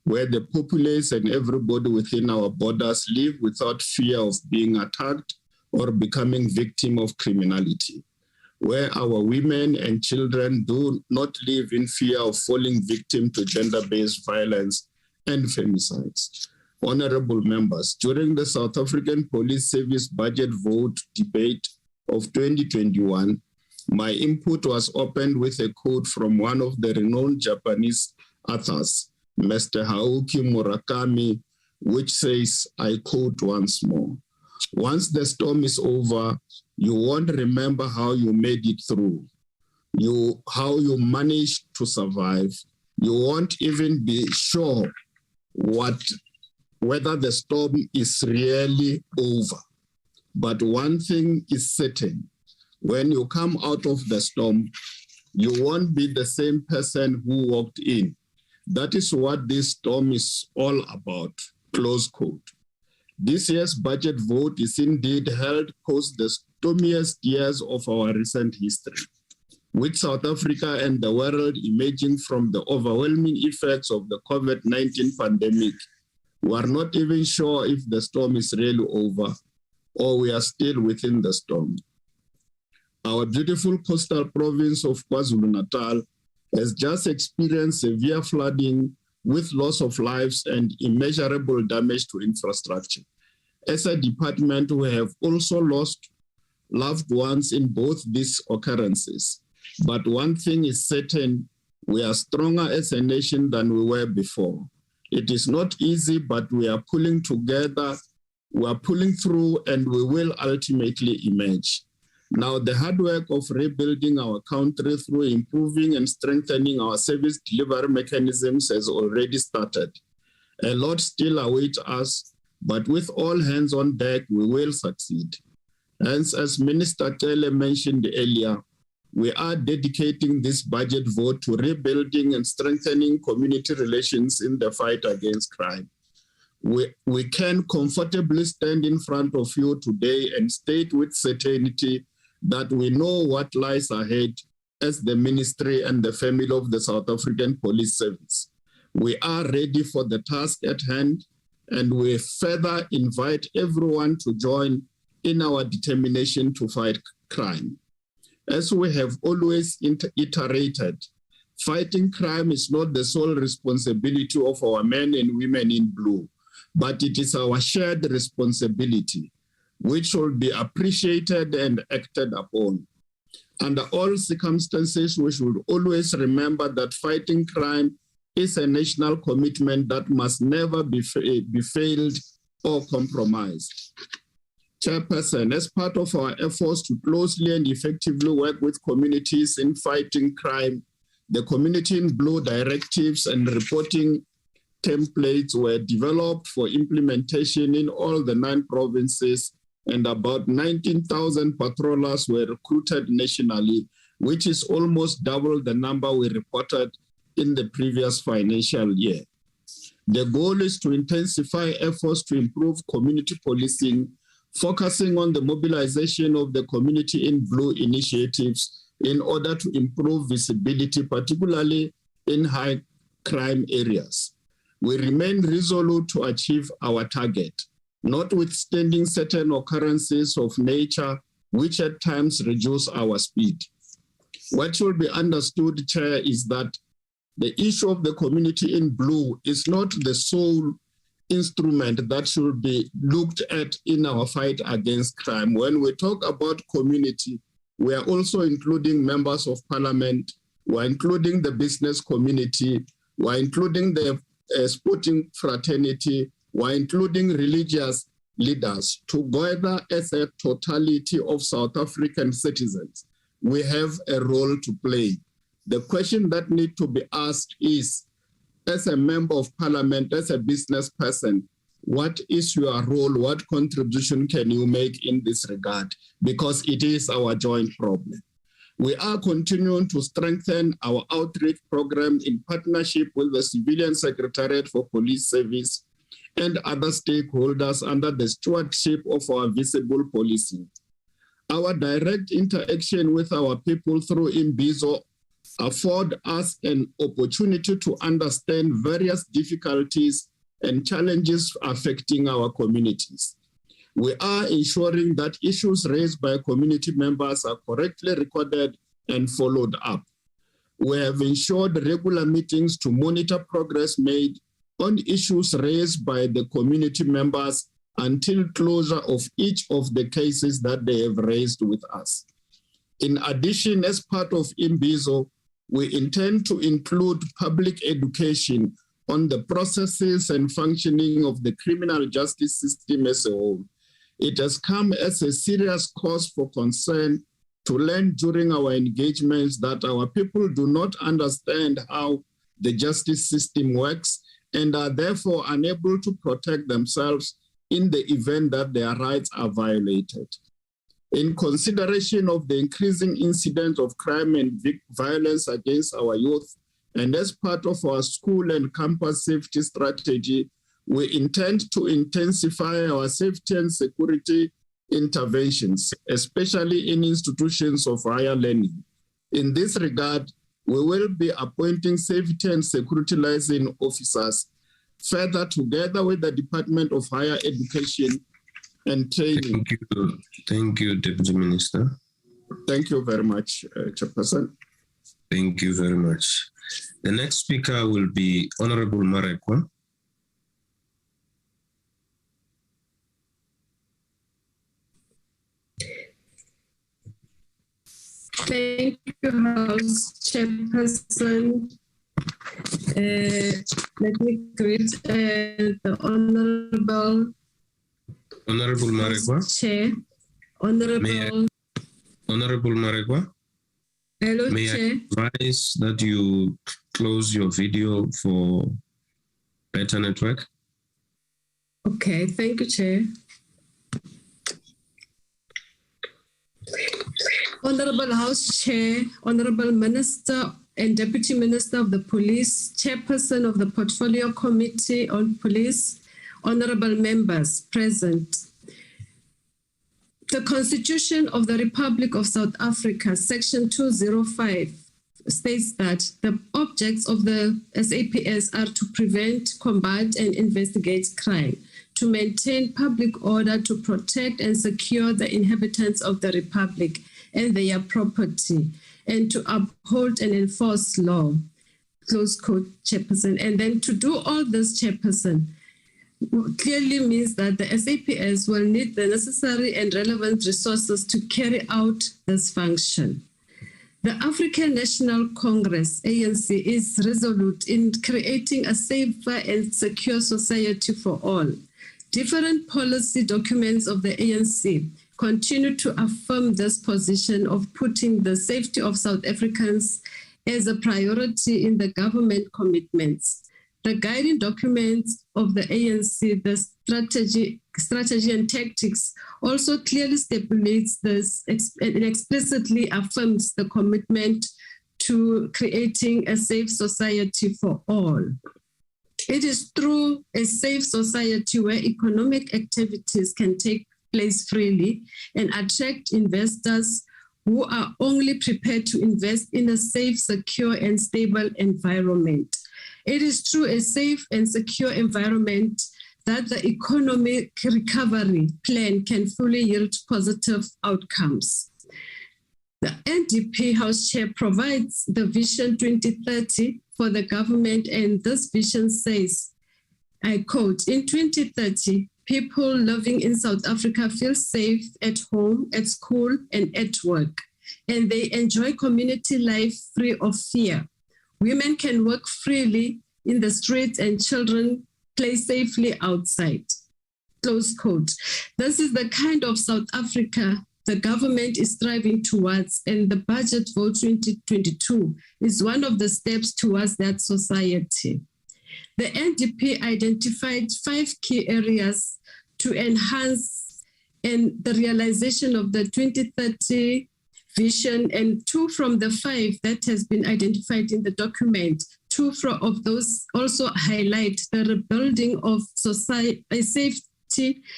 Speaker 10: where the populace and everybody within our borders live without fear of being attacked or becoming victim of criminality, where our women and children do not live in fear of falling victim to gender-based violence and femicides. Honorable members, during the South African Police Service budget vote debate of 2021, my input was opened with a quote from one of the renowned Japanese authors, Mr. Haruki Murakami, which says, I quote once more, "Once the storm is over, you won't remember how you made it through, how you managed to survive. You won't even be sure whether the storm is really over. But one thing is certain, when you come out of the storm, you won't be the same person who walked in. That is what this storm is all about," close quote. This year's budget vote is indeed held post the stormiest years of our recent history, with South Africa and the world emerging from the overwhelming effects of the COVID-19 pandemic. We are not even sure if the storm is really over or we are still within the storm. Our beautiful coastal province of KwaZulu-Natal has just experienced severe flooding with loss of lives and immeasurable damage to infrastructure. As a department, we have also lost loved ones in both these occurrences. But one thing is certain, we are stronger as a nation than we were before. It is not easy, but we are pulling together, we are pulling through, and we will ultimately emerge. Now, the hard work of rebuilding our country through improving and strengthening our service delivery mechanisms has already started. A lot still awaits us, but with all hands on deck, we will succeed. Hence, as Minister Cele mentioned earlier, we are dedicating this budget vote to rebuilding and strengthening community relations in the fight against crime. We can comfortably stand in front of you today and state with certainty that we know what lies ahead as the ministry and the family of the South African Police Service. We are ready for the task at hand, and we further invite everyone to join in our determination to fight crime. As we have always iterated, fighting crime is not the sole responsibility of our men and women in blue, but it is our shared responsibility, which should be appreciated and acted upon. Under all circumstances, we should always remember that fighting crime is a national commitment that must never be failed or compromised. Chairperson, as part of our efforts to closely and effectively work with communities in fighting crime, the Community in Blue directives and reporting templates were developed for implementation in all the 9 provinces, and about 19,000 patrollers were recruited nationally, which is almost double the number we reported in the previous financial year. The goal is to intensify efforts to improve community policing, focusing on the mobilization of the Community in Blue initiatives in order to improve visibility, particularly in high crime areas. We remain resolute to achieve our target, notwithstanding certain occurrences of nature which at times reduce our speed. What should be understood, Chair, is that the issue of the Community in Blue is not the sole instrument that should be looked at in our fight against crime. When we talk about community, we are also including members of parliament, we're including the business community, we're including the sporting fraternity, we're including religious leaders. Together as a totality of South African citizens, we have a role to play. The question that needs to be asked is, as a member of parliament, as a business person, what is your role? What contribution can you make in this regard? Because it is our joint problem. We are continuing to strengthen our outreach program in partnership with the Civilian Secretariat for Police Service and other stakeholders under the stewardship of our visible policing. Our direct interaction with our people through Imbizo afford us an opportunity to understand various difficulties and challenges affecting our communities. We are ensuring that issues raised by community members are correctly recorded and followed up. We have ensured regular meetings to monitor progress made on issues raised by the community members until closure of each of the cases that they have raised with us. In addition, as part of Imbizo, we intend to include public education on the processes and functioning of the criminal justice system as a whole. It has come as a serious cause for concern to learn during our engagements that our people do not understand how the justice system works and are therefore unable to protect themselves in the event that their rights are violated. In consideration of the increasing incidence of crime and violence against our youth, and as part of our school and campus safety strategy, we intend to intensify our safety and security interventions, especially in institutions of higher learning. In this regard, we will be appointing safety and security liaison officers, further together with the Department of Higher Education and Training.
Speaker 6: Thank you, Deputy Minister.
Speaker 10: Thank you very much, Chairperson.
Speaker 6: Thank you very much. The next speaker will be Honorable Marekwa.
Speaker 11: Thank you, House Chairperson. Let me greet the Honorable
Speaker 6: Marekwa.
Speaker 11: Chair.
Speaker 6: Honorable Marekwa.
Speaker 11: Hello,
Speaker 6: May
Speaker 11: Chair.
Speaker 6: I advise that you close your video for better network?
Speaker 11: Okay, thank you, Chair. Honorable House Chair, Honorable Minister and Deputy Minister of the Police, Chairperson of the Portfolio Committee on Police, Honorable members present. The Constitution of the Republic of South Africa, Section 205, states that the objects of the SAPS are to prevent, combat, and investigate crime, to maintain public order, to protect and secure the inhabitants of the Republic and their property, and to uphold and enforce law. Close quote, Chairperson. And then to do all this, Chairperson, clearly means that the SAPS will need the necessary and relevant resources to carry out this function. The African National Congress, ANC, is resolute in creating a safer and secure society for all. Different policy documents of the ANC continue to affirm this position of putting the safety of South Africans as a priority in the government commitments. The guiding documents of the ANC, the strategy and tactics, also clearly stipulates this and explicitly affirms the commitment to creating a safe society for all. It is through a safe society where economic activities can take place freely and attract investors who are only prepared to invest in a safe, secure, and stable environment. It is through a safe and secure environment that the economic recovery plan can fully yield positive outcomes. The NDP House Chair provides the Vision 2030 for the government, and this vision says, I quote, in 2030, people living in South Africa feel safe at home, at school, and at work, and they enjoy community life free of fear. Women can work freely in the streets and children play safely outside. Close quote. This is the kind of South Africa the government is striving towards, and the budget for 2022 is one of the steps towards that society. The NDP identified 5 key areas to enhance and the realization of the 2030 vision, and 2 from the 5 that has been identified in the document. 2 of those also highlight the rebuilding of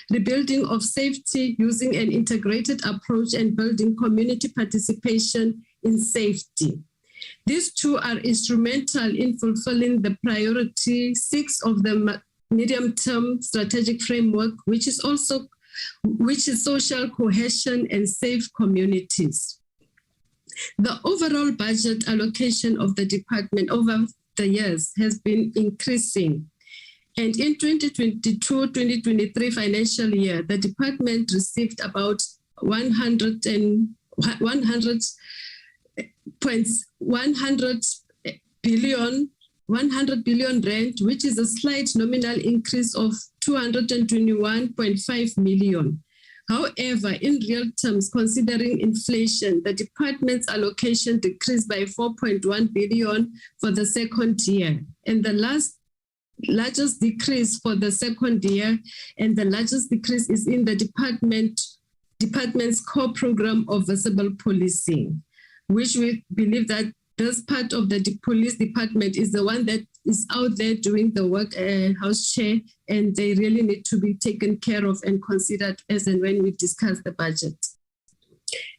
Speaker 11: rebuilding of safety using an integrated approach and building community participation in safety. These 2 are instrumental in fulfilling the priority 6 of the medium-term strategic framework, which is social cohesion and safe communities. The overall budget allocation of the department over the years has been increasing. And in 2022-2023 financial year, the department received about 100 billion rand, which is a slight nominal increase of 221.5 million. However, in real terms, considering inflation, the department's allocation decreased by 4.1 billion for the second year. And the largest decrease for the second year, and the largest decrease is in the department's core program of visible policing, which we believe that this part of the police department is the one that is out there doing the work, House Chair, and they really need to be taken care of and considered as and when we discuss the budget.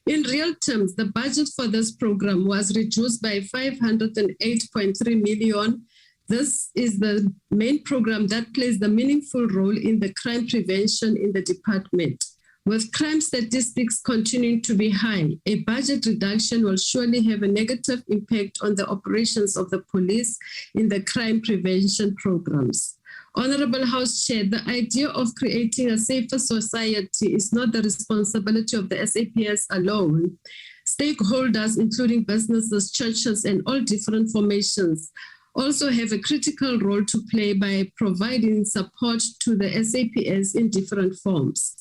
Speaker 11: In real terms, the budget for this program was reduced by 508.3 million. This is the main program that plays the meaningful role in the crime prevention in the department. With crime statistics continuing to be high, a budget reduction will surely have a negative impact on the operations of the police in the crime prevention programs. Honorable House Chair, the idea of creating a safer society is not the responsibility of the SAPS alone. Stakeholders, including businesses, churches, and all different formations, also have a critical role to play by providing support to the SAPS in different forms.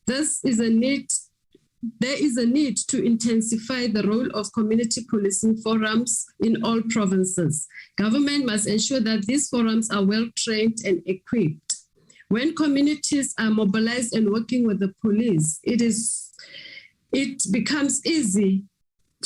Speaker 11: There is a need to intensify the role of community policing forums in all provinces. Government must ensure that these forums are well trained and equipped. When communities are mobilized and working with the police, it becomes easy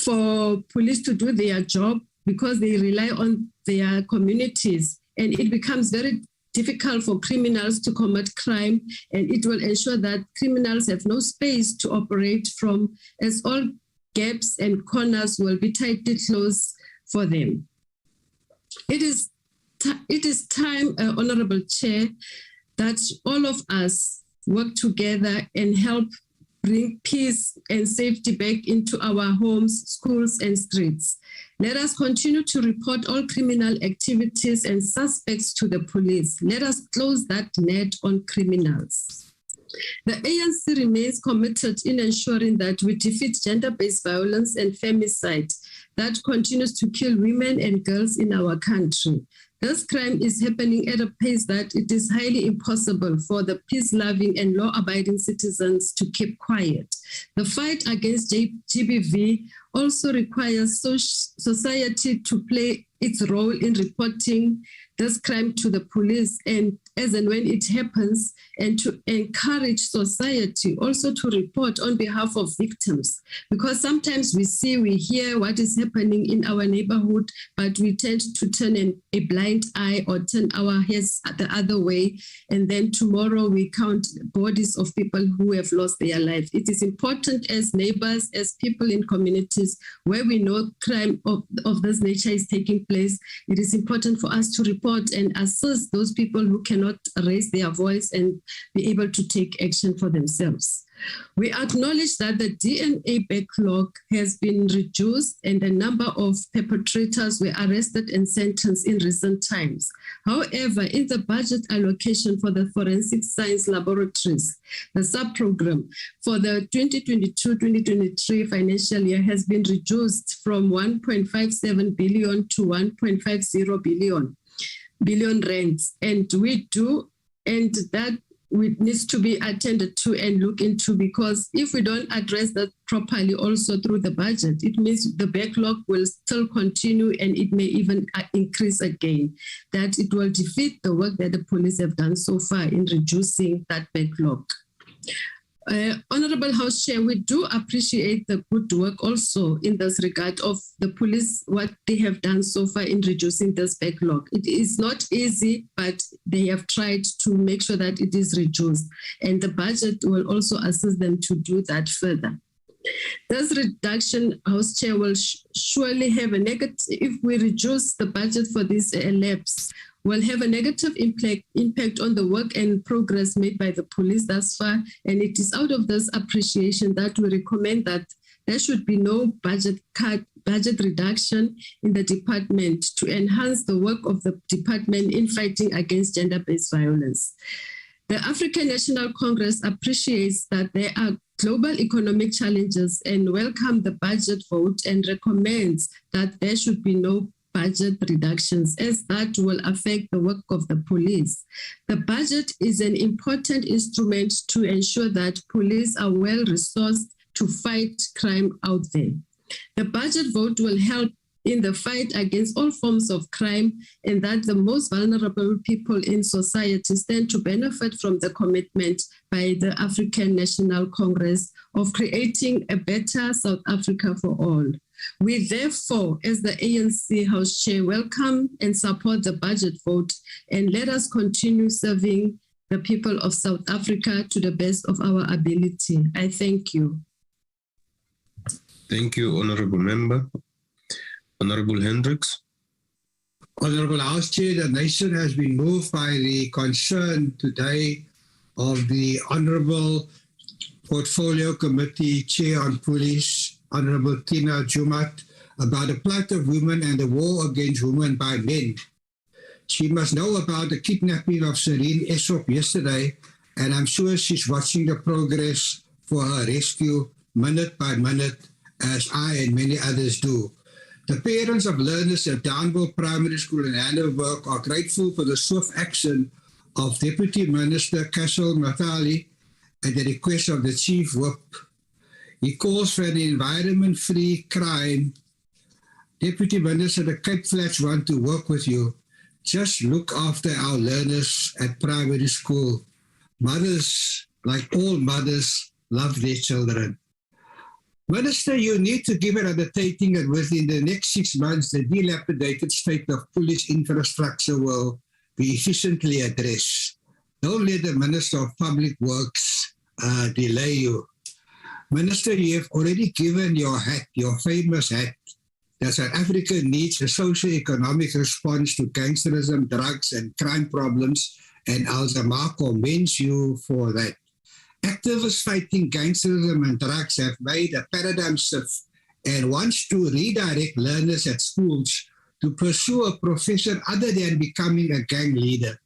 Speaker 11: for police to do their job because they rely on their communities, and it becomes very difficult for criminals to commit crime, and it will ensure that criminals have no space to operate from, as all gaps and corners will be tightly closed for them. It is time, Honorable Chair, that all of us work together and help bring peace and safety back into our homes, schools, and streets. Let us continue to report all criminal activities and suspects to the police. Let us close that net on criminals. The ANC remains committed in ensuring that we defeat gender-based violence and femicide that continues to kill women and girls in our country. This crime is happening at a pace that it is highly impossible for the peace-loving and law-abiding citizens to keep quiet. The fight against GBV also requires society to play its role in reporting this crime to the police and as and when it happens, and to encourage society also to report on behalf of victims. Because sometimes we hear what is happening in our neighborhood, but we tend to turn a blind eye or turn our heads the other way. And then tomorrow we count bodies of people who have lost their life. It is important as neighbors, as people in communities where we know crime of this nature is taking place. It is important for us to report and assist those people who cannot raise their voice and be able to take action for themselves. We acknowledge that the DNA backlog has been reduced and the number of perpetrators were arrested and sentenced in recent times. However, in the budget allocation for the forensic science laboratories, the sub-program for the 2022-2023 financial year has been reduced from 1.57 billion to 1.50 billion rands, and that needs to be attended to and look into, because if we don't address that properly also through the budget, it means the backlog will still continue and it may even increase again, that it will defeat the work that the police have done so far in reducing that backlog. Honorable House Chair, we do appreciate the good work also in this regard of the police, what they have done so far in reducing this backlog. It is not easy, but they have tried to make sure that it is reduced, and the budget will also assist them to do that further. This reduction, House Chair, will surely have a negative, if we reduce the budget for these labs, will have a negative impact on the work and progress made by the police thus far. And it is out of this appreciation that we recommend that there should be no budget reduction in the department to enhance the work of the department in fighting against gender-based violence. The African National Congress appreciates that there are global economic challenges and welcome the budget vote and recommends that there should be no budget reductions, as that will affect the work of the police. The budget is an important instrument to ensure that police are well resourced to fight crime out there. The budget vote will help in the fight against all forms of crime, and that the most vulnerable people in society stand to benefit from the commitment by the African National Congress of creating a better South Africa for all. We therefore, as the ANC House Chair, welcome and support the budget vote, and let us continue serving the people of South Africa to the best of our ability. I thank you.
Speaker 6: Thank you, Honourable Member. Honourable Hendricks.
Speaker 12: Honourable House Chair, the nation has been moved by the concern today of the Honourable Portfolio Committee Chair on Police, Honourable Tina Jumat, about the plight of women and the war against women by men. She must know about the kidnapping of Serene Esop yesterday, and I'm sure she's watching the progress for her rescue minute by minute, as I and many others do. The parents of learners at Downville Primary School in Hanover are grateful for the swift action of Deputy Minister Kassel Mathali at the request of the Chief Whip. He calls for an environment-free crime. Deputy Minister, the Cape Flats want to work with you. Just look after our learners at primary school. Mothers, like all mothers, love their children. Minister, you need to give an undertaking that within the next 6 months, the dilapidated state of police infrastructure will be efficiently addressed. Don't let the Minister of Public Works delay you. Minister, you have already given your hat, your famous hat, that South Africa needs a socio-economic response to gangsterism, drugs, and crime problems, and Al-Zamar commends you for that. Activists fighting gangsterism and drugs have made a paradigm shift and wants to redirect learners at schools to pursue a profession other than becoming a gang leader.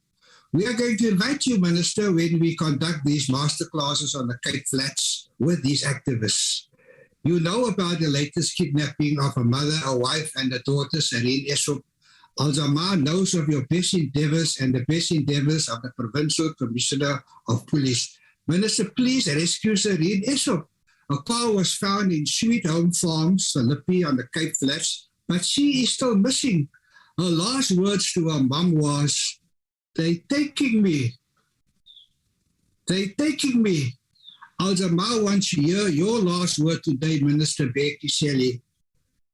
Speaker 12: We are going to invite you, Minister, when we conduct these masterclasses on the Cape Flats with these activists. You know about the latest kidnapping of a mother, a wife, and a daughter, Serene Esop. Al-Zamar knows of your best endeavors and the best endeavors of the Provincial Commissioner of Police. Minister, please rescue Serene Esop. A car was found in Sweet Home Farms, Philippi, on the Cape Flats, but she is still missing. Her last words to her mum was, "They're taking me. They're taking me." Al-Zamar wants to hear your last word today, Minister Becky Shelley.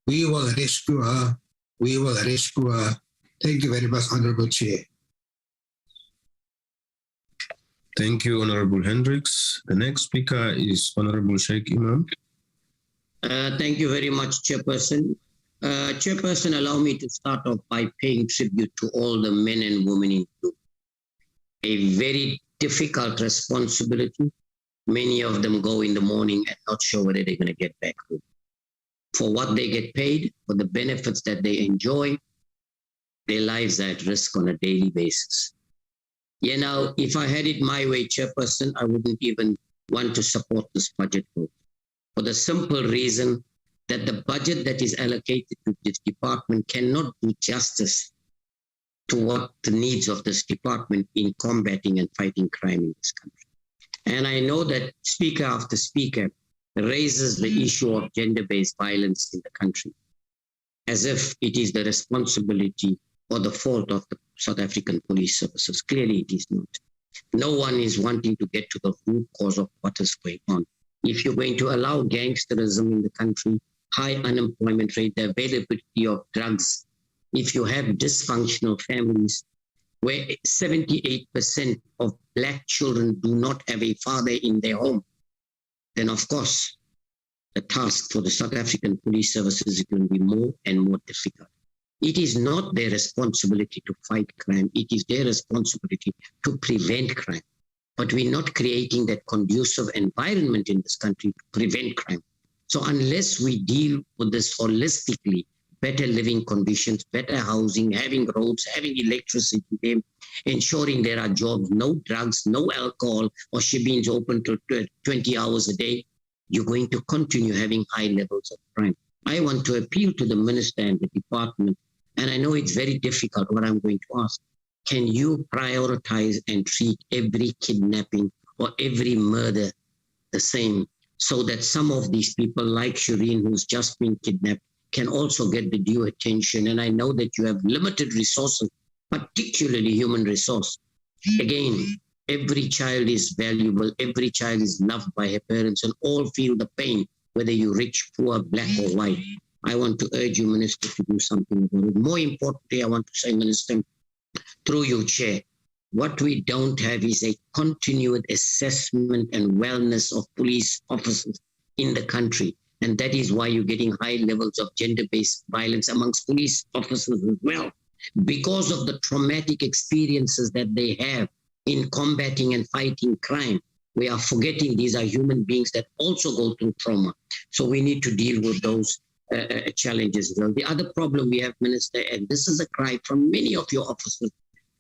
Speaker 12: We will rescue her. We will rescue her. Thank you very much, Honorable Chair.
Speaker 6: Thank you, Honorable Hendricks. The next speaker is Honorable Sheikh Imam.
Speaker 13: Thank you very much, Chairperson. Chairperson, allow me to start off by paying tribute to all the men and women in blue. A very difficult responsibility. Many of them go in the morning and not sure whether they're going to get back home. For what they get paid, for the benefits that they enjoy, their lives are at risk on a daily basis. Yeah, now, if I had it my way, Chairperson, I wouldn't even want to support this budget vote. For the simple reason that the budget that is allocated to this department cannot do justice to what the needs of this department in combating and fighting crime in this country. And I know that speaker after speaker raises the issue of gender-based violence in the country as if it is the responsibility or the fault of the South African police services. Clearly it is not. No one is wanting to get to the root cause of what is going on. If you're going to allow gangsterism in the country, high unemployment rate, the availability of drugs, if you have dysfunctional families where 78% of Black children do not have a father in their home, then of course, the task for the South African police services is going to be more and more difficult. It is not their responsibility to fight crime. It is their responsibility to prevent crime. But we're not creating that conducive environment in this country to prevent crime. So unless we deal with this holistically, better living conditions, better housing, having roads, having electricity, ensuring there are jobs, no drugs, no alcohol, or shebeens open to 20 hours a day, you're going to continue having high levels of crime. I want to appeal to the minister and the department, and I know it's very difficult what I'm going to ask. Can you prioritize and treat every kidnapping or every murder the same so that some of these people like Shireen, who's just been kidnapped, can also get the due attention? And I know that you have limited resources, particularly human resource. Again, every child is valuable, every child is loved by her parents, and all feel the pain, whether you're rich, poor, Black or white. I want to urge you, Minister, to do something about it. More importantly, I want to say, Minister, through your chair, what we don't have is a continued assessment and wellness of police officers in the country. And that is why you're getting high levels of gender-based violence amongst police officers as well, because of the traumatic experiences that they have in combating and fighting crime. We are forgetting these are human beings that also go through trauma. So we need to deal with those challenges. Well, the other problem we have, Minister, and this is a cry from many of your officers,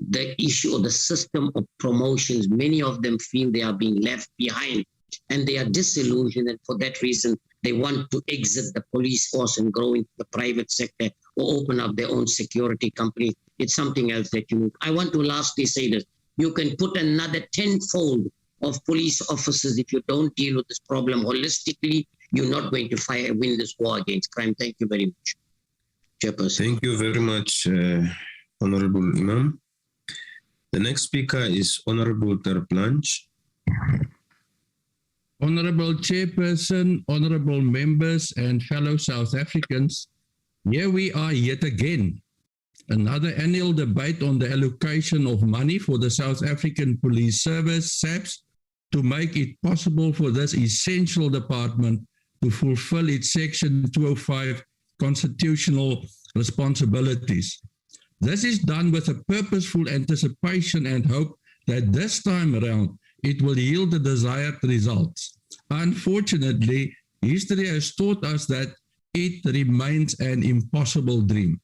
Speaker 13: the issue of the system of promotions. Many of them feel they are being left behind and they are disillusioned, and for that reason, they want to exit the police force and grow into the private sector or open up their own security company. It's something else that you need. I want to lastly say this. You can put another 10-fold of police officers if you don't deal with this problem holistically. You're not going to win this war against crime. Thank you very much, Chairperson.
Speaker 6: Thank you very much, Honorable Imam. The next speaker is Honorable Terplanche.
Speaker 14: Honorable Chairperson, honorable members and fellow South Africans, here we are yet again another annual debate on the allocation of money for the South African Police Service, SAPS, to make it possible for this essential department to fulfill its Section 205 constitutional responsibilities. This is done with a purposeful anticipation and hope that this time around it will yield the desired results. Unfortunately, history has taught us that it remains an impossible dream.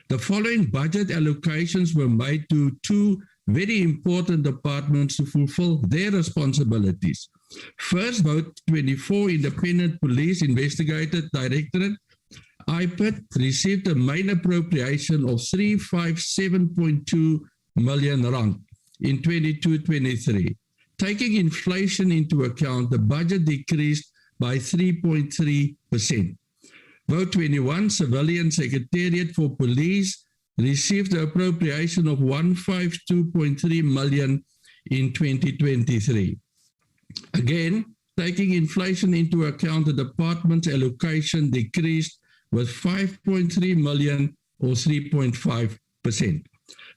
Speaker 14: The following budget allocations were made to two very important departments to fulfill their responsibilities. First, vote 24 Independent Police Investigative Directorate, IPID, received a main appropriation of 357.2 million rand in 22-23. Taking inflation into account, the budget decreased by 3.3%. Vote 21, Civilian Secretariat for Police, received the appropriation of 152.3 million in 2023. Again, taking inflation into account, the department's allocation decreased with 5.3 million or 3.5%.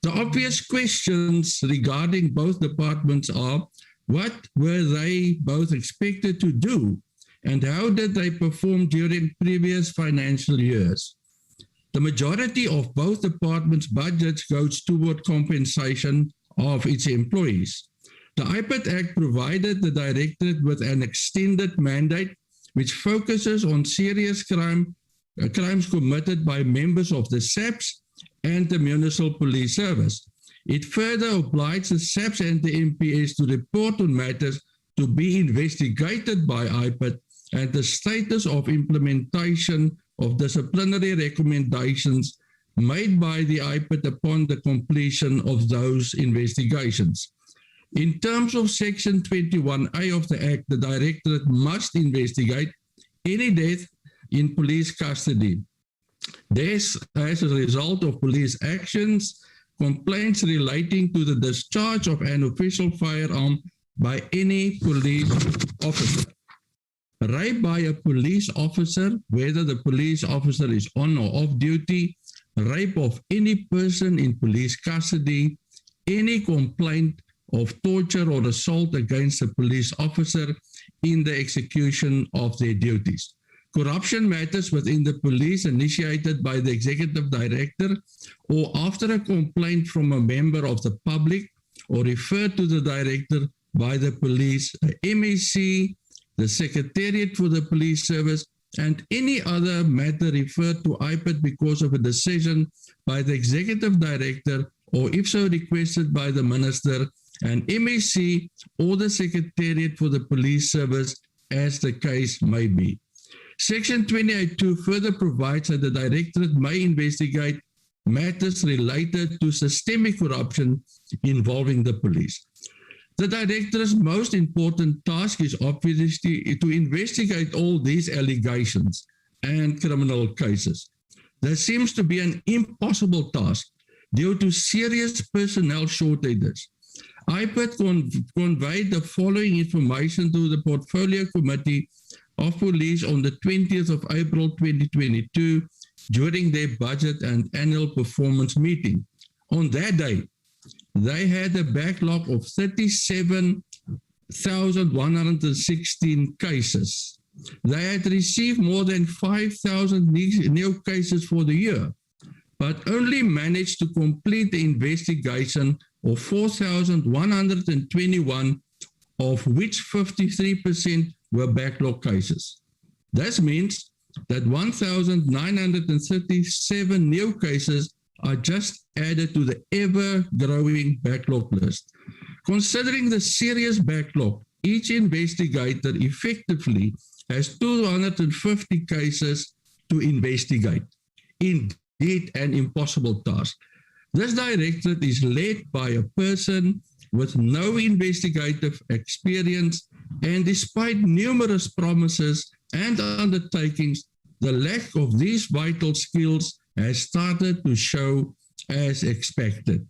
Speaker 14: The obvious questions regarding both departments are, what were they both expected to do, and how did they perform during previous financial years? The majority of both departments' budgets goes toward compensation of its employees. The IPID Act provided the Directorate with an extended mandate which focuses on serious crimes committed by members of the SAPS and the Municipal Police Service. It further obliges the SAPS and the MPS to report on matters to be investigated by IPID and the status of implementation of disciplinary recommendations made by the IPID upon the completion of those investigations. In terms of Section 21A of the Act, the Directorate must investigate any death in police custody. Deaths as a result of police actions, complaints relating to the discharge of an official firearm by any police officer. Rape by a police officer, whether the police officer is on or off duty, rape of any person in police custody, any complaint of torture or assault against a police officer in the execution of their duties. Corruption matters within the police initiated by the Executive Director or after a complaint from a member of the public or referred to the Director by the police, MEC, the Secretariat for the Police Service, and any other matter referred to IPID because of a decision by the Executive Director or if so requested by the Minister, and MEC or the Secretariat for the Police Service as the case may be. Section 28.2 further provides that the Directorate may investigate matters related to systemic corruption involving the police. The Directorate's most important task is obviously to investigate all these allegations and criminal cases. There seems to be an impossible task due to serious personnel shortages. IPID conveyed the following information to the Portfolio Committee of Police on the 20th of April 2022 during their budget and annual performance meeting. On that day, they had a backlog of 37,116 cases. They had received more than 5,000 new cases for the year, but only managed to complete the investigation of 4,121, of which 53% were backlog cases. This means that 1,937 new cases are just added to the ever-growing backlog list. Considering the serious backlog, each investigator effectively has 250 cases to investigate. Indeed, an impossible task. This Directorate is led by a person with no investigative experience, and despite numerous promises and undertakings, the lack of these vital skills has started to show as expected.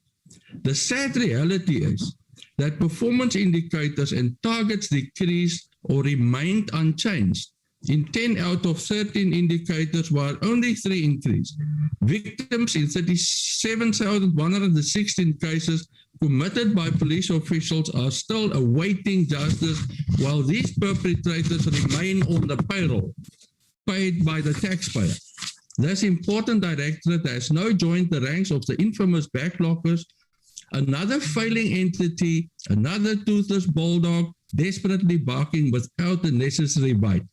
Speaker 14: The sad reality is that performance indicators and targets decreased or remained unchanged In 10 out of 13 indicators, while only 3 increased. Victims in 37,116 cases committed by police officials are still awaiting justice, while these perpetrators remain on the payroll, paid by the taxpayer. This important directorate has now joined the ranks of the infamous backloggers, another failing entity, another toothless bulldog, desperately barking without the necessary bite.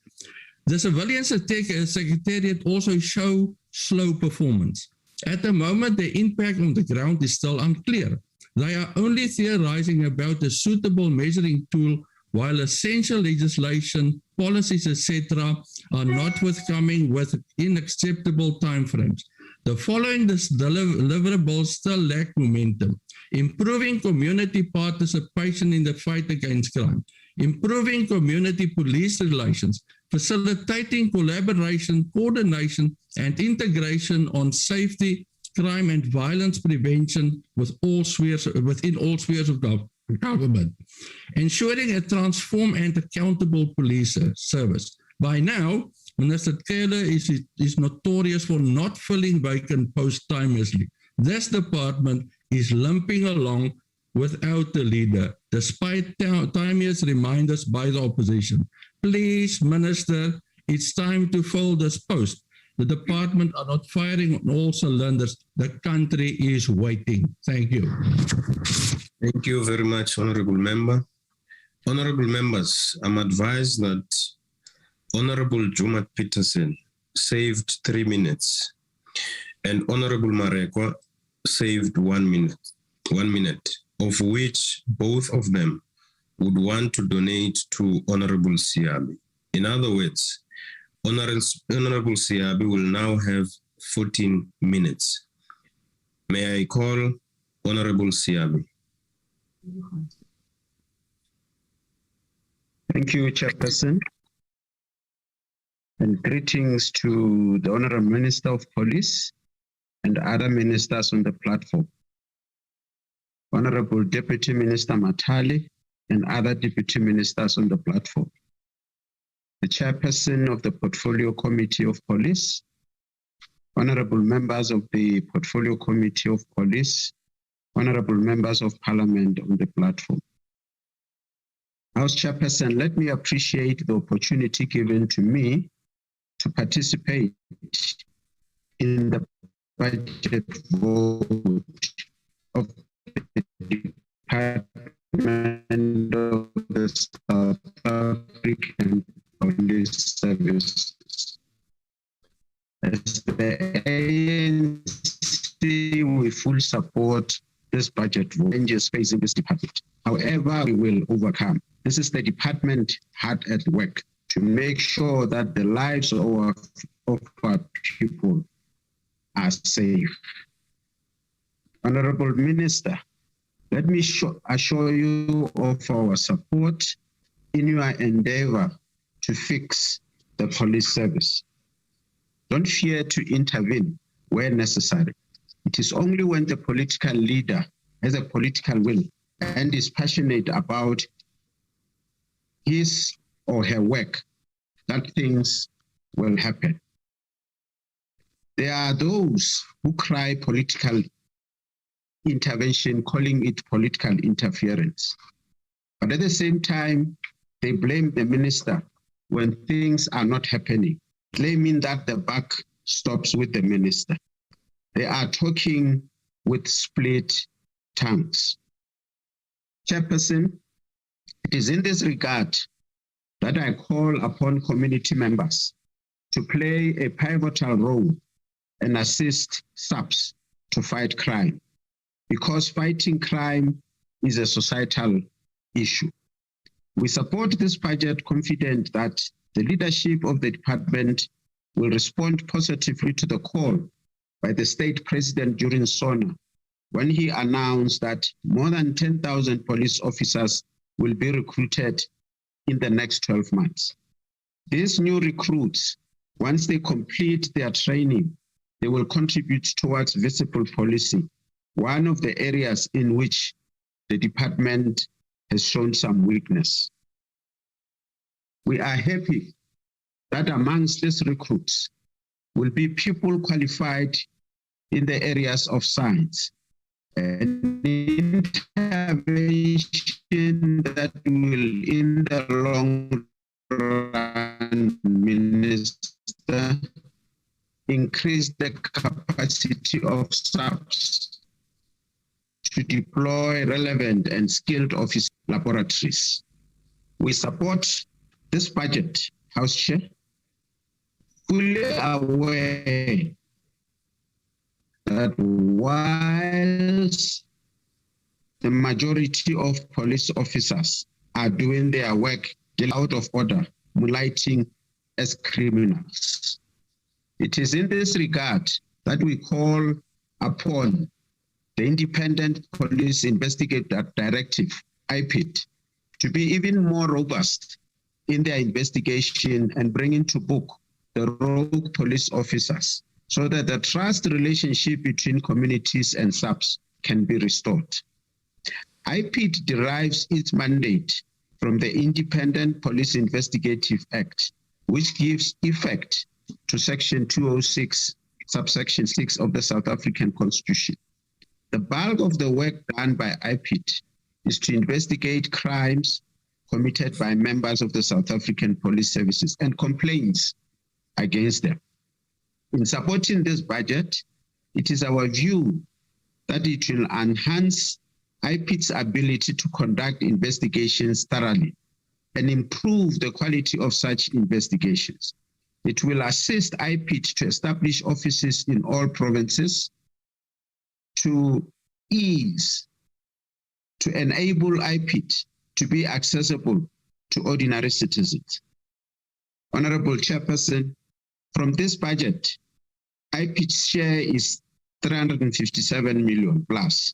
Speaker 14: The civilian secretariat also show slow performance. At the moment, the impact on the ground is still unclear. They are only theorizing about a suitable measuring tool, while essential legislation, policies, etc., are not forthcoming with unacceptable timeframes. The following deliverables still lack momentum: improving community participation in the fight against crime, improving community police relations, facilitating collaboration, coordination, and integration on safety, crime, and violence prevention within all spheres of government, ensuring a transformed and accountable police service. By now, Minister Taylor is notorious for not filling vacant posts timelessly. This department is limping along without a leader, despite timeless reminders by the opposition. Please, Minister, it's time to fill this post. The department are not firing on all cylinders. The country is waiting. Thank you.
Speaker 6: Thank you very much, Honorable Member. Honorable members, I'm advised that Honorable Jumat Peterson saved 3 minutes and Honorable Marekwa saved 1 minute, of which both of them would want to donate to Honorable Siabi. In other words, Honorable Siabi will now have 14 minutes. May I call Honorable Siabi?
Speaker 15: Thank you, Chairperson. And greetings to the Honorable Minister of Police and other ministers on the platform. Honorable Deputy Minister Matali and other Deputy Ministers on the platform. The Chairperson of the Portfolio Committee of Police, Honorable members of the Portfolio Committee of Police, Honorable members of Parliament on the platform. House Chairperson, let me appreciate the opportunity given to me to participate in the budget vote of the Department of the South African Police Service. As the ANC, we fully support this budget vote changes facing this department. However, we will overcome. This is the department hard at work to make sure that the lives of our people are safe. Honorable Minister, let me assure you of our support in your endeavor to fix the police service. Don't fear to intervene where necessary. It is only when the political leader has a political will and is passionate about his or her work that things will happen. There are those who cry political intervention, calling it political interference. But at the same time, they blame the minister when things are not happening, claiming that the buck stops with the minister. They are talking with split tongues. Chairperson, it is in this regard that I call upon community members to play a pivotal role and assist SAPS to fight crime, because fighting crime is a societal issue. We support this budget, confident that the leadership of the department will respond positively to the call by the state president during SONA, when he announced that more than 10,000 police officers will be recruited in the next 12 months. These new recruits, once they complete their training, they will contribute towards visible policing, one of the areas in which the department has shown some weakness. We are happy that amongst these recruits will be people qualified in the areas of science, an intervention that will, in the long run, Minister, increase the capacity of SAPS to deploy relevant and skilled office laboratories. We support this budget, House Chair, fully aware that whilst the majority of police officers are doing their work out of order, moonlighting as criminals, it is in this regard that we call upon the Independent Police Investigative Directive, IPID, to be even more robust in their investigation and bring into book the rogue police officers so that the trust relationship between communities and SAPS can be restored. IPID derives its mandate from the Independent Police Investigative Act, which gives effect to Section 206, subsection 6 of the South African Constitution. The bulk of the work done by IPID is to investigate crimes committed by members of the South African Police Services and complaints against them. In supporting this budget, it is our view that it will enhance IPID's ability to conduct investigations thoroughly and improve the quality of such investigations. It will assist IPID to establish offices in all provinces to enable IPID to be accessible to ordinary citizens. Honorable Chairperson, from this budget, IPID's share is 357 million plus,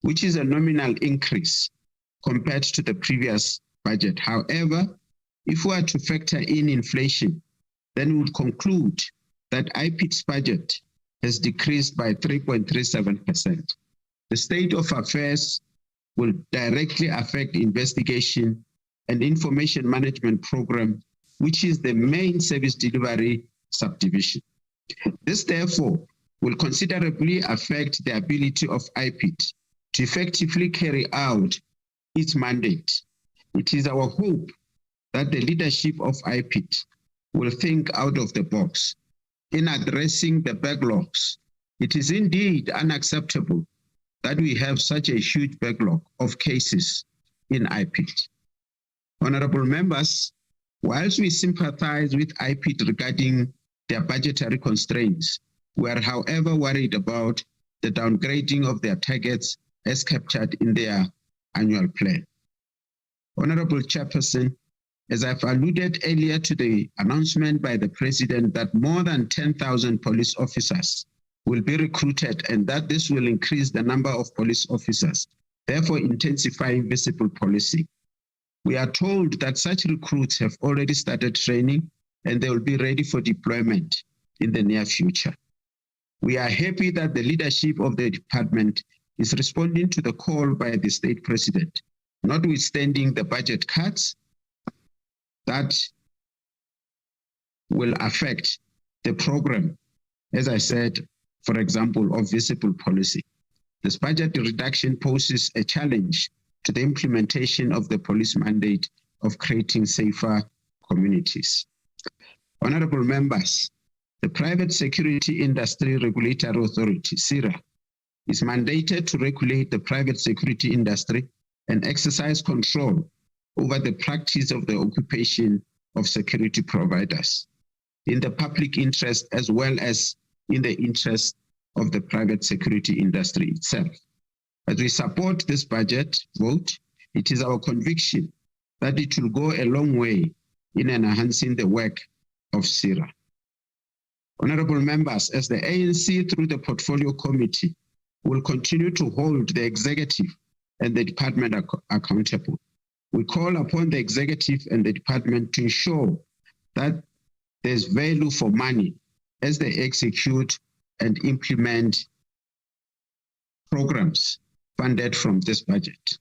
Speaker 15: which is a nominal increase compared to the previous budget. However, if we are to factor in inflation, then we would conclude that IPID's budget has decreased by 3.37%. The state of affairs will directly affect investigation and information management program, which is the main service delivery subdivision. This, therefore, will considerably affect the ability of IPID to effectively carry out its mandate. It is our hope that the leadership of IPID will think out of the box in addressing the backlogs. It is indeed unacceptable that we have such a huge backlog of cases in IPID. Honorable members, whilst we sympathize with IPID regarding their budgetary constraints, we are, however, worried about the downgrading of their targets as captured in their annual plan. Honorable Chairperson, as I've alluded earlier to the announcement by the President that more than 10,000 police officers will be recruited and that this will increase the number of police officers, therefore intensifying visible policing. We are told that such recruits have already started training and they will be ready for deployment in the near future. We are happy that the leadership of the department is responding to the call by the State President, notwithstanding the budget cuts that will affect the program, as I said, for example, of visible policy. This budget reduction poses a challenge to the implementation of the police mandate of creating safer communities. Honorable members, the Private Security Industry Regulatory Authority, CIRA, is mandated to regulate the private security industry and exercise control over the practice of the occupation of security providers in the public interest as well as in the interest of the private security industry itself. As we support this budget vote, it is our conviction that it will go a long way in enhancing the work of CIRA. Honorable members, as the ANC through the Portfolio Committee will continue to hold the executive and the department accountable, we call upon the executive and the department to ensure that there's value for money as they execute and implement programs funded from this budget.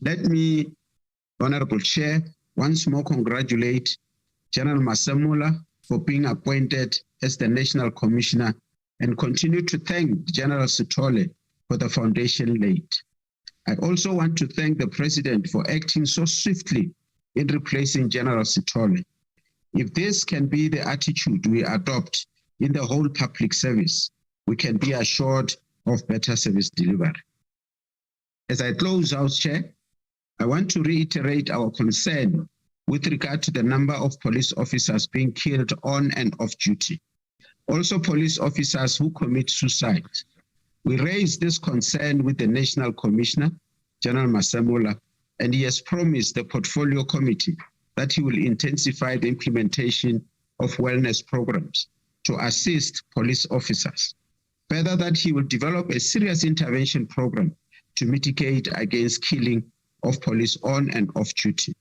Speaker 15: Let me, Honorable Chair, once more congratulate General Masemola, for being appointed as the National Commissioner, and continue to thank General Sithole for the foundation laid. I also want to thank the President for acting so swiftly in replacing General Sithole. If this can be the attitude we adopt in the whole public service, we can be assured of better service delivery. As I close, House Chair, I want to reiterate our concern with regard to the number of police officers being killed on and off duty. Also, police officers who commit suicide. We raised this concern with the National Commissioner, General Masemola, and he has promised the Portfolio Committee that he will intensify the implementation of wellness programs to assist police officers. Further, that he will develop a serious intervention program to mitigate against killing of police on and off duty.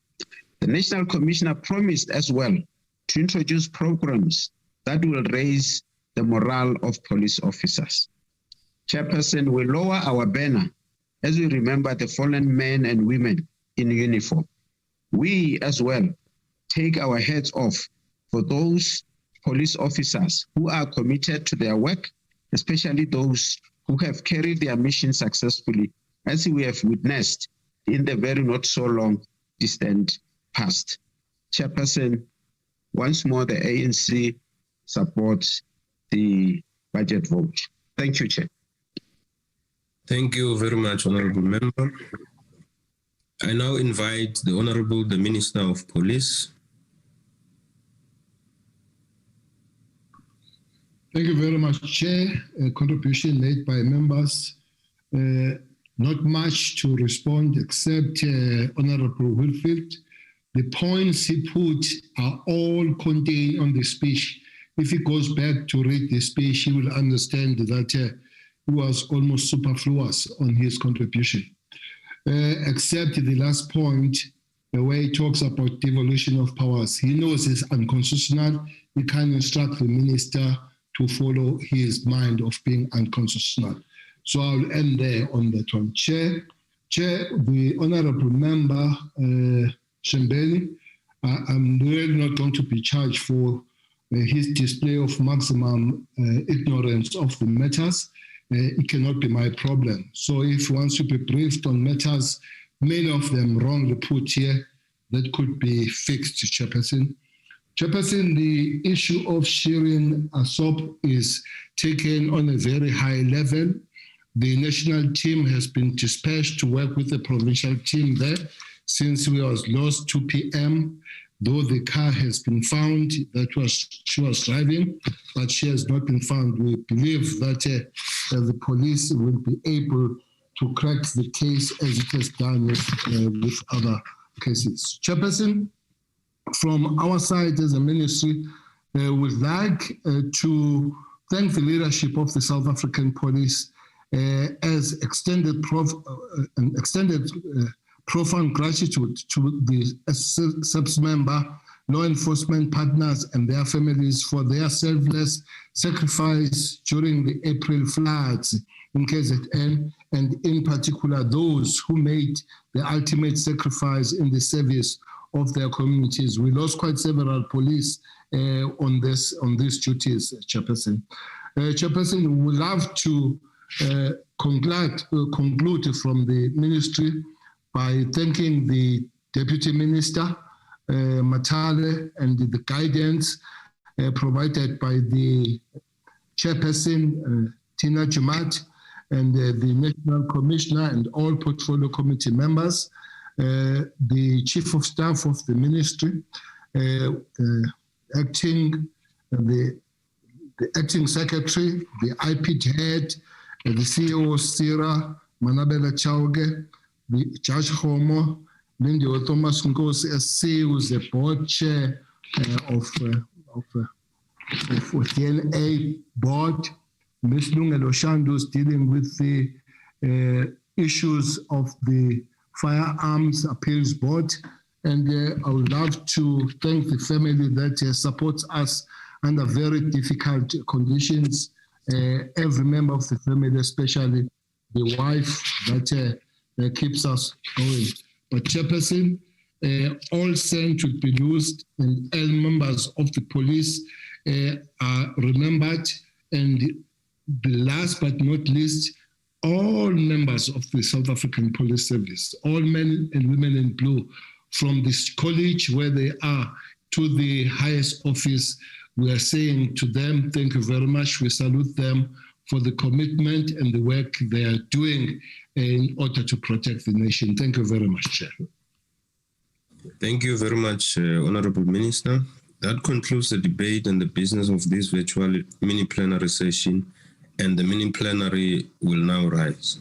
Speaker 15: The National Commissioner promised as well to introduce programs that will raise the morale of police officers. Chairperson, we lower our banner as we remember the fallen men and women in uniform. We as well take our heads off for those police officers who are committed to their work, especially those who have carried their mission successfully, as we have witnessed in the very not so long distant past. Chairperson, once more the ANC supports the budget vote. Thank you, Chair.
Speaker 6: Thank you very much, Honorable Member. I now invite the Honorable, the Minister of Police.
Speaker 2: Thank you very much, Chair. A contribution made by members. Not much to respond except Honorable Wilfield. The points he put are all contained on the speech. If he goes back to read the speech, he will understand that he was almost superfluous on his contribution. Except the last point, the way he talks about devolution of powers. He knows it's unconstitutional. He can't instruct the minister to follow his mind of being unconstitutional. So I'll end there on that one. Chair, the Honorable Member Shembeni, I'm really not going to be charged for his display of maximum ignorance of the matters. It cannot be my problem. So if he wants to be briefed on matters, many of them wrongly put here, that could be fixed, Chairperson. Chairperson, the issue of Shirin Asop is taken on a very high level. The national team has been dispatched to work with the provincial team there since we was lost 2 p.m., though the car has been found that she was driving, but she has not been found. We believe that the police will be able to crack the case as it has done with other cases. Chairperson, from our side as a ministry, we would like to thank the leadership of the South African Police as extended profound gratitude to the SAPS member, law enforcement partners and their families for their selfless sacrifice during the April floods in KZN, and in particular those who made the ultimate sacrifice in the service of their communities. We lost quite several police on these duties, Chairperson. Chairperson, we would love to conclude from the ministry by thanking the Deputy Minister, Matale, and the guidance provided by the Chairperson, Tina Jumat, and the National Commissioner and all Portfolio Committee members, the Chief of Staff of the Ministry, the Acting Secretary, the IPT Head, the CEO Sira, Manabela Chauge, the Judge Homo, Lindy Thomas Ngosi SC, who's the board chair of DNA board, Ms. Lungelo Shandu is dealing with the issues of the Firearms Appeals Board. And I would love to thank the family that supports us under very difficult conditions. Every member of the family, especially the wife that keeps us going. But Chairperson, all scent will be used, and all members of the police are remembered. And the last but not least, all members of the South African Police Service, all men and women in blue, from this college where they are to the highest office, we are saying to them, thank you very much. We salute them for the commitment and the work they are doing in order to protect the nation. Thank you very much, Chair.
Speaker 6: Thank you very much, Honorable Minister. That concludes the debate and the business of this virtual mini plenary session, and the mini plenary will now rise.